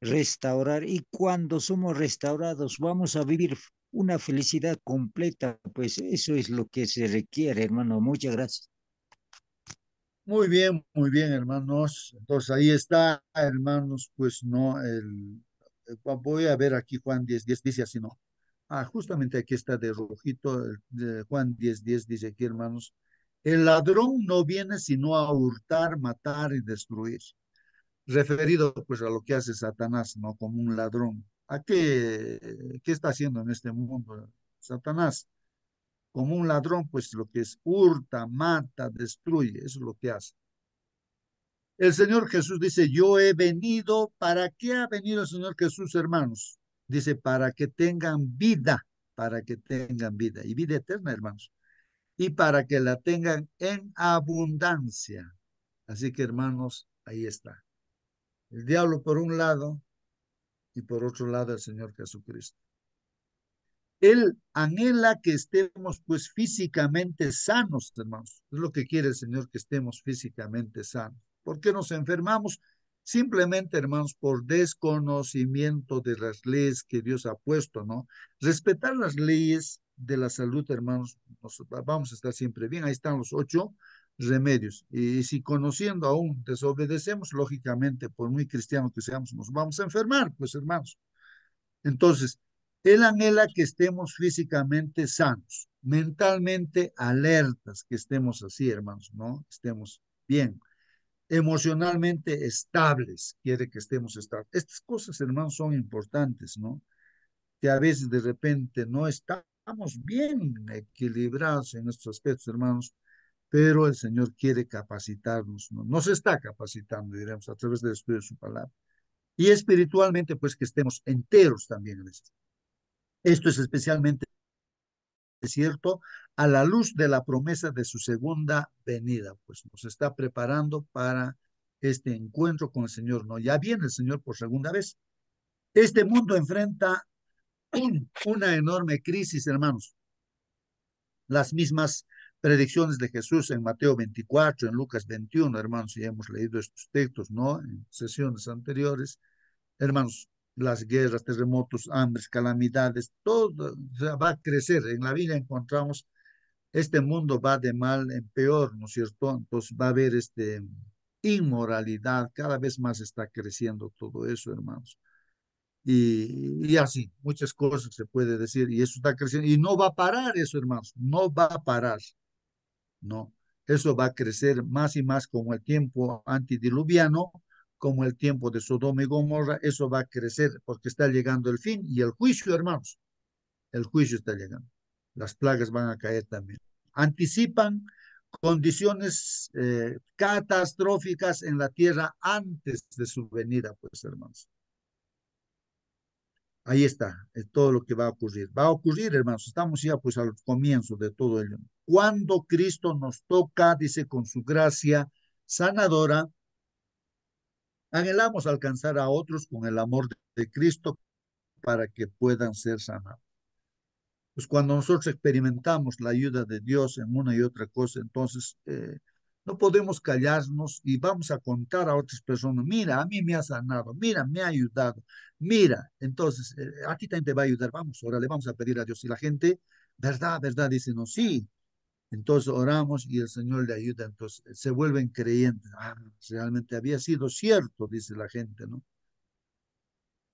restaurar y cuando somos restaurados vamos a vivir una felicidad completa, pues eso es lo que se requiere, hermano. Muchas gracias. Muy bien, hermanos. Entonces ahí está, hermanos, pues no, voy a ver aquí Juan 10:10 dice así, ¿no? Ah, justamente aquí está de rojito, de Juan 10:10 dice aquí, hermanos, el ladrón no viene sino a hurtar, matar y destruir. Referido pues a lo que hace Satanás, ¿no? Como un ladrón. ¿Qué está haciendo en este mundo Satanás? Como un ladrón, pues lo que es hurta, mata, destruye, eso es lo que hace. El Señor Jesús dice, yo he venido, ¿para qué ha venido el Señor Jesús, hermanos? Dice, para que tengan vida, y vida eterna, hermanos, y para que la tengan en abundancia. Así que, hermanos, ahí está. El diablo por un lado y por otro lado el Señor Jesucristo. Él anhela que estemos pues físicamente sanos, hermanos. Es lo que quiere el Señor, que estemos físicamente sanos. ¿Por qué nos enfermamos? Simplemente, hermanos, por desconocimiento de las leyes que Dios ha puesto, ¿no? Respetar las leyes de la salud, hermanos, vamos a estar siempre bien. Ahí están los 8 remedios. Y si conociendo aún desobedecemos, lógicamente, por muy cristianos que seamos, nos vamos a enfermar, pues, hermanos. Entonces, Él anhela que estemos físicamente sanos, mentalmente alertas, que estemos así, hermanos, ¿no? Estemos bien, emocionalmente estables, quiere que estemos estables. Estas cosas, hermanos, son importantes, ¿no? Que a veces de repente no estamos bien equilibrados en estos aspectos, hermanos, pero el Señor quiere capacitarnos, ¿no? Nos está capacitando, diremos, a través del estudio de su palabra. Y espiritualmente, pues que estemos enteros también en esto. Esto es especialmente cierto a la luz de la promesa de su segunda venida, pues nos está preparando para este encuentro con el Señor, ¿no? Ya viene el Señor por segunda vez. Este mundo enfrenta una enorme crisis, hermanos. Las mismas predicciones de Jesús en Mateo 24, en Lucas 21, hermanos, y hemos leído estos textos, ¿no? En sesiones anteriores, hermanos, las guerras, terremotos, hambres, calamidades, todo va a crecer. En la Biblia encontramos, este mundo va de mal en peor, ¿no es cierto? Entonces va a haber inmoralidad, cada vez más está creciendo todo eso, hermanos. Y así, muchas cosas se puede decir, y eso está creciendo, y no va a parar eso, hermanos, no va a parar, no. Eso va a crecer más y más como el tiempo antidiluviano, como el tiempo de Sodoma y Gomorra, eso va a crecer porque está llegando el fin y el juicio, hermanos, el juicio está llegando. Las plagas van a caer también. Anticipan condiciones catastróficas en la tierra antes de su venida, pues, hermanos. Ahí está, es todo lo que va a ocurrir. Va a ocurrir, hermanos, estamos ya pues al comienzo de todo ello. Cuando Cristo nos toca, dice, con su gracia sanadora, anhelamos alcanzar a otros con el amor de Cristo para que puedan ser sanados. Pues cuando nosotros experimentamos la ayuda de Dios en una y otra cosa, entonces no podemos callarnos y vamos a contar a otras personas, mira, a mí me ha sanado, mira, me ha ayudado, mira, entonces a ti también te va a ayudar, vamos, ahora le vamos a pedir a Dios. Y la gente, verdad, verdad, dice, no, sí. Entonces oramos y el Señor le ayuda, entonces se vuelven creyentes. Ah, realmente había sido cierto, dice la gente, ¿no?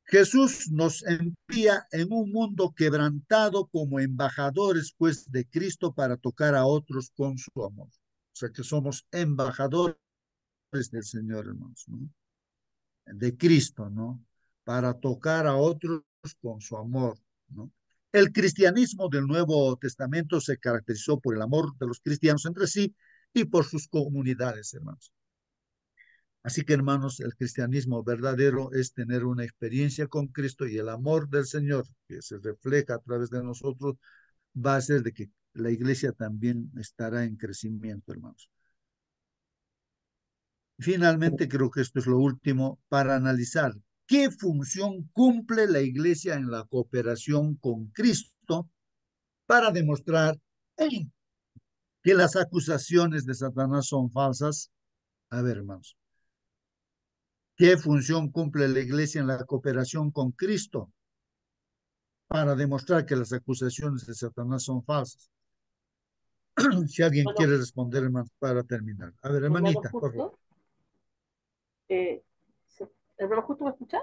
Jesús nos envía en un mundo quebrantado como embajadores, pues, de Cristo para tocar a otros con su amor. O sea que somos embajadores del Señor, hermanos, ¿no? De Cristo, ¿no? Para tocar a otros con su amor, ¿no? El cristianismo del Nuevo Testamento se caracterizó por el amor de los cristianos entre sí y por sus comunidades, hermanos. Así que, hermanos, el cristianismo verdadero es tener una experiencia con Cristo y el amor del Señor que se refleja a través de nosotros va a hacer de que la iglesia también estará en crecimiento, hermanos. Finalmente, creo que esto es lo último para analizar qué función cumple la iglesia en la cooperación con Cristo para demostrar que las acusaciones de Satanás son falsas. A ver, hermanos, ¿qué función cumple la iglesia en la cooperación con Cristo para demostrar que las acusaciones de Satanás son falsas? Si alguien Bueno, quiere responder, hermano, para terminar. A ver, hermano hermanita, por favor. Justo, eh, hermano Justo, ¿me escucha?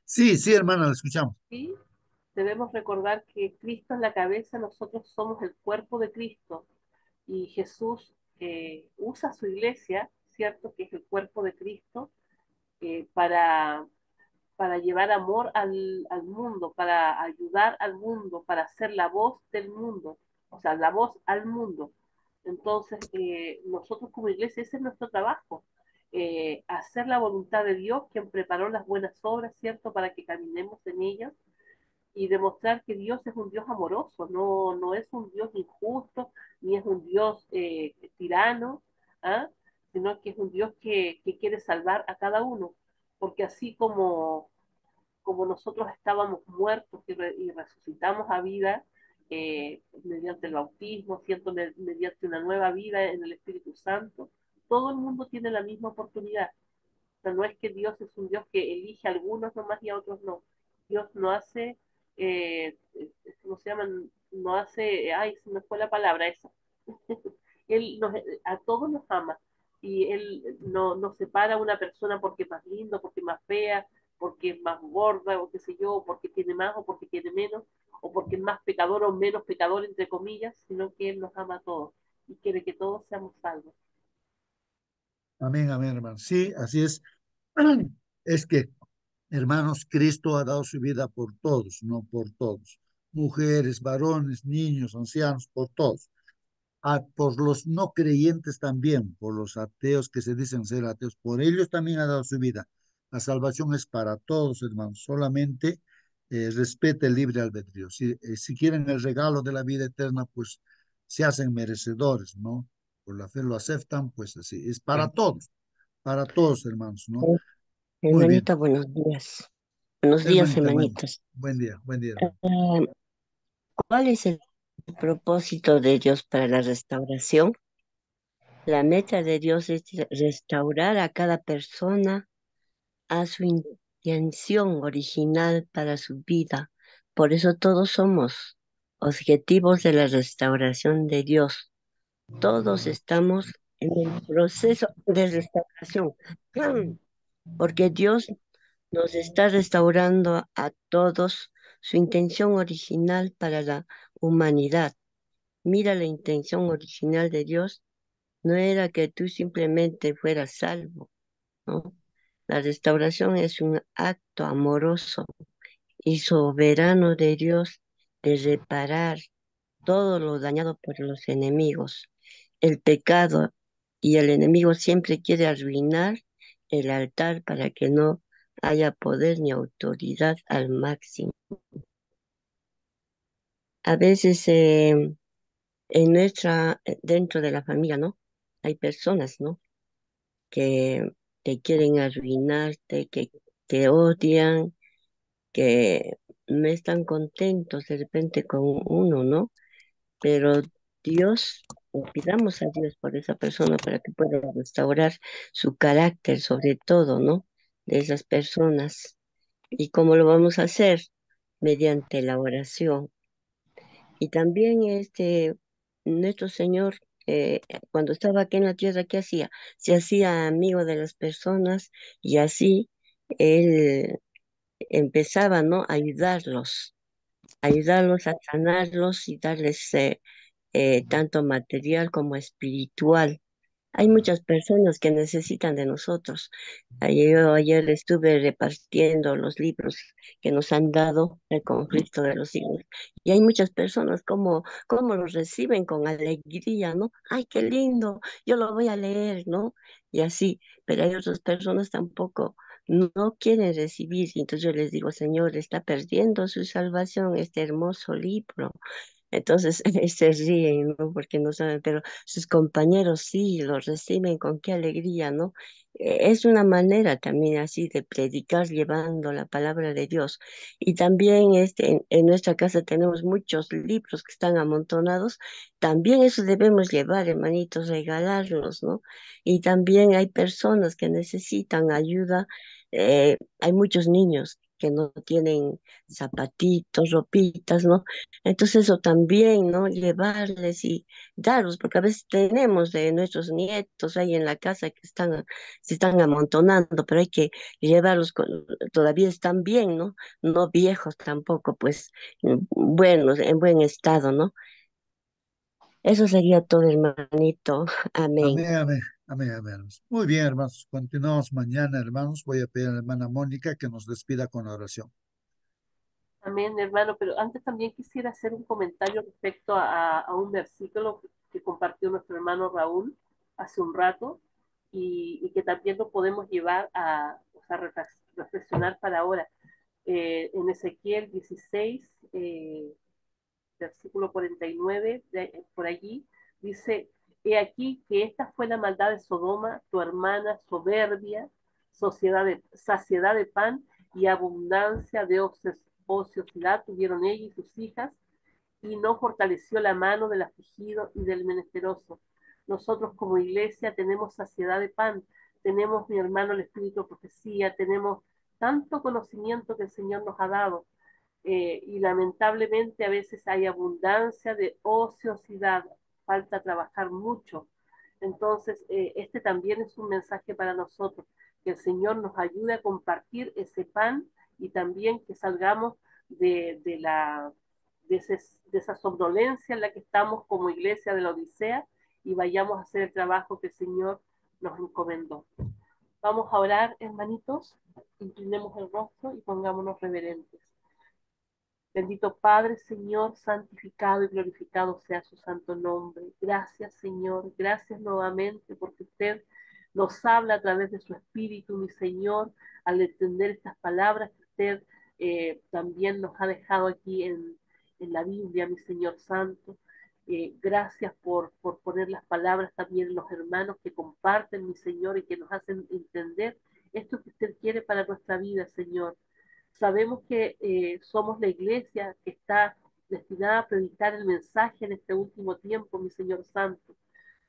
Sí, sí, hermana, la escuchamos. Sí, debemos recordar que Cristo es la cabeza, nosotros somos el cuerpo de Cristo y Jesús usa su iglesia, ¿cierto? Que es el cuerpo de Cristo, eh, para, para llevar amor al mundo, para ayudar al mundo, para ser la voz del mundo, o sea, la voz al mundo. Entonces, nosotros como iglesia, ese es nuestro trabajo, hacer la voluntad de Dios, quien preparó las buenas obras, ¿cierto? Para que caminemos en ellas y demostrar que Dios es un Dios amoroso, no es un Dios injusto, ni es un Dios tirano, ¿ah? Sino que es un Dios que quiere salvar a cada uno, porque así como nosotros estábamos muertos y resucitamos a vida mediante el bautismo, ¿cierto? Mediante una nueva vida en el Espíritu Santo, todo el mundo tiene la misma oportunidad. O sea, no es que Dios es un Dios que elige a algunos nomás y a otros no. Dios no hace, ¿cómo se llaman? No hace, ay, se me fue la palabra esa. Él a todos nos ama y Él no separa a una persona porque es más lindo, porque es más fea, porque es más gorda o qué sé yo, porque tiene más o porque tiene menos, o porque es más pecador o menos pecador, entre comillas, sino que Él nos ama a todos y quiere que todos seamos salvos. Amén, amén, hermano. Sí, así es. Es que, hermanos, Cristo ha dado su vida por todos, no por todos. Mujeres, varones, niños, ancianos, por todos. Por los no creyentes también, por los ateos que se dicen ser ateos, por ellos también ha dado su vida. La salvación es para todos, hermanos. Solamente respete el libre albedrío. Si quieren el regalo de la vida eterna, pues se hacen merecedores, ¿no? Por la fe lo aceptan, pues así. Es para todos, hermanos, ¿no? Muy bien. Hermanita, buenos días. Buenos días, Hermanita, hermanitas. buen día, hermano. Ah, ¿Cuál es el propósito de Dios para la restauración? La meta de Dios es restaurar a cada persona a su intención original para su vida. Por eso todos somos objetivos de la restauración de Dios. Todos estamos en el proceso de restauración, porque Dios nos está restaurando a todos su intención original para la humanidad. Mira, la intención original de Dios no era que tú simplemente fueras salvo, ¿no? La restauración es un acto amoroso y soberano de Dios de reparar todo lo dañado por los enemigos. El pecado y el enemigo siempre quiere arruinar el altar para que no haya poder ni autoridad al máximo. A veces dentro de la familia, ¿no? Hay personas, ¿no? Que te quieren arruinarte, que te odian, que no están contentos de repente con uno, ¿no? Pero Dios, o pidamos a Dios por esa persona para que pueda restaurar su carácter, sobre todo, ¿no? De esas personas. ¿Y cómo lo vamos a hacer? Mediante la oración. Y también nuestro Señor, cuando estaba aquí en la tierra, ¿qué hacía? Se hacía amigo de las personas y así Él empezaba, ¿no? A ayudarlos a sanarlos y darles tanto material como espiritual. Hay muchas personas que necesitan de nosotros. Yo ayer estuve repartiendo los libros que nos han dado el conflicto de los siglos. Y hay muchas personas como los reciben con alegría, ¿no? Ay, qué lindo, yo lo voy a leer, ¿no? Y así, pero hay otras personas tampoco no quieren recibir. Y entonces yo les digo, Señor, está perdiendo su salvación este hermoso libro. Entonces se ríen, ¿no? Porque no saben, pero sus compañeros sí lo reciben con qué alegría, ¿no? Es una manera también así de predicar llevando la palabra de Dios. Y también en nuestra casa tenemos muchos libros que están amontonados. También eso debemos llevar, hermanitos, regalarlos, ¿no? Y también hay personas que necesitan ayuda. Hay muchos niños que no tienen zapatitos, ropitas, ¿no? Entonces eso también, ¿no? Llevarles y darlos, porque a veces tenemos de nuestros nietos ahí en la casa que se están amontonando, pero hay que llevarlos, todavía están bien, ¿no? No viejos tampoco, pues buenos, en buen estado, ¿no? Eso sería todo, hermanito. Amén. Amén, amén, amén, amén, hermanos. Muy bien, hermanos. Continuamos mañana, hermanos. Voy a pedir a la hermana Mónica que nos despida con la oración. Amén, hermano, pero antes también quisiera hacer un comentario respecto a un versículo que compartió nuestro hermano Raúl hace un rato y que también lo podemos llevar o sea, reflexionar para ahora. En Ezequiel 16, versículo 49, por allí, dice, he aquí que esta fue la maldad de Sodoma, tu hermana soberbia, saciedad de pan y abundancia de ociosidad tuvieron ella y sus hijas, y no fortaleció la mano del afligido y del menesteroso. Nosotros como iglesia tenemos saciedad de pan, tenemos, mi hermano, el espíritu de profecía, tenemos tanto conocimiento que el Señor nos ha dado, y lamentablemente a veces hay abundancia de ociosidad, falta trabajar mucho. Entonces, este también es un mensaje para nosotros, que el Señor nos ayude a compartir ese pan y también que salgamos de la, de esa somnolencia en la que estamos como iglesia de la Odisea y vayamos a hacer el trabajo que el Señor nos encomendó. Vamos a orar, hermanitos, inclinemos el rostro y pongámonos reverentes. Bendito Padre, Señor, santificado y glorificado sea su santo nombre. Gracias, Señor. Gracias nuevamente porque usted nos habla a través de su Espíritu, mi Señor, al entender estas palabras que usted también nos ha dejado aquí en la Biblia, mi Señor Santo. Gracias por poner las palabras también en los hermanos que comparten, mi Señor, y que nos hacen entender esto que usted quiere para nuestra vida, Señor. Sabemos que somos la iglesia que está destinada a predicar el mensaje en este último tiempo, mi Señor Santo.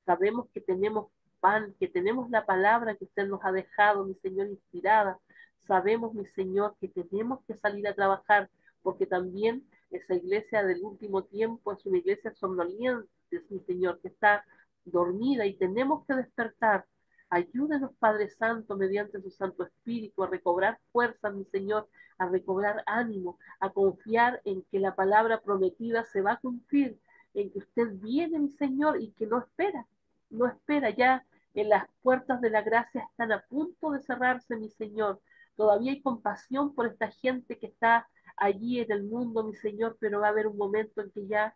Sabemos que tenemos pan, que tenemos la palabra que usted nos ha dejado, mi Señor, inspirada. Sabemos, mi Señor, que tenemos que salir a trabajar, porque también esa iglesia del último tiempo es una iglesia somnoliente, mi Señor, que está dormida y tenemos que despertar. Ayúdenos, Padre Santo, mediante su Santo Espíritu, a recobrar fuerza, mi Señor, a recobrar ánimo, a confiar en que la palabra prometida se va a cumplir, en que usted viene, mi Señor, y que no espera, no espera ya. En las puertas de la gracia están a punto de cerrarse, mi Señor. Todavía hay compasión por esta gente que está allí en el mundo, mi Señor, pero va a haber un momento en que ya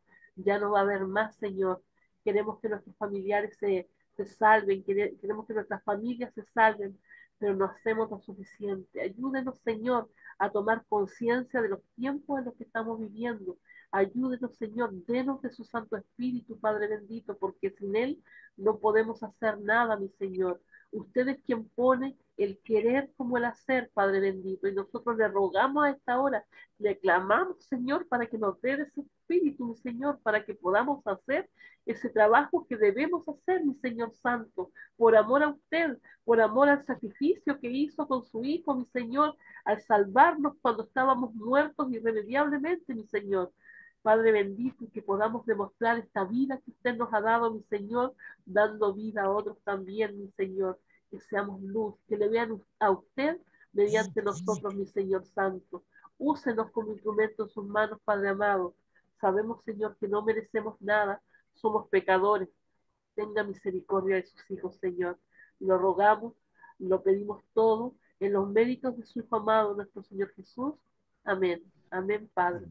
no va a haber más, Señor. Queremos que nuestros familiares se salven, queremos que nuestras familias se salven, pero no hacemos lo suficiente. Ayúdenos, Señor, a tomar conciencia de los tiempos en los que estamos viviendo. Ayúdenos, Señor, denos de su Santo Espíritu, Padre bendito, porque sin Él no podemos hacer nada, mi Señor. Usted es quien pone el querer como el hacer, Padre bendito, y nosotros le rogamos a esta hora, le clamamos, Señor, para que nos dé ese Espíritu, mi Señor, para que podamos hacer ese trabajo que debemos hacer, mi Señor Santo, por amor a usted, por amor al sacrificio que hizo con su Hijo, mi Señor, al salvarnos cuando estábamos muertos irremediablemente, mi Señor. Padre bendito, y que podamos demostrar esta vida que usted nos ha dado, mi Señor, dando vida a otros también, mi Señor. Que seamos luz, que le vean a usted mediante nosotros, mi Señor Santo. Úsenos como instrumentos en sus manos, Padre amado. Sabemos, Señor, que no merecemos nada, somos pecadores. Tenga misericordia de sus hijos, Señor. Lo rogamos, lo pedimos todo en los méritos de su Hijo amado, nuestro Señor Jesús. Amén. Amén, Padre.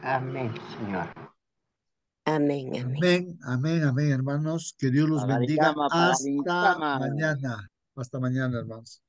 Amén, Señor. Amén, amén. Amén, amén, amén, hermanos. Que Dios los bendiga. Pagaricama, Hasta pagaricama. mañana. Hasta mañana, hermanos.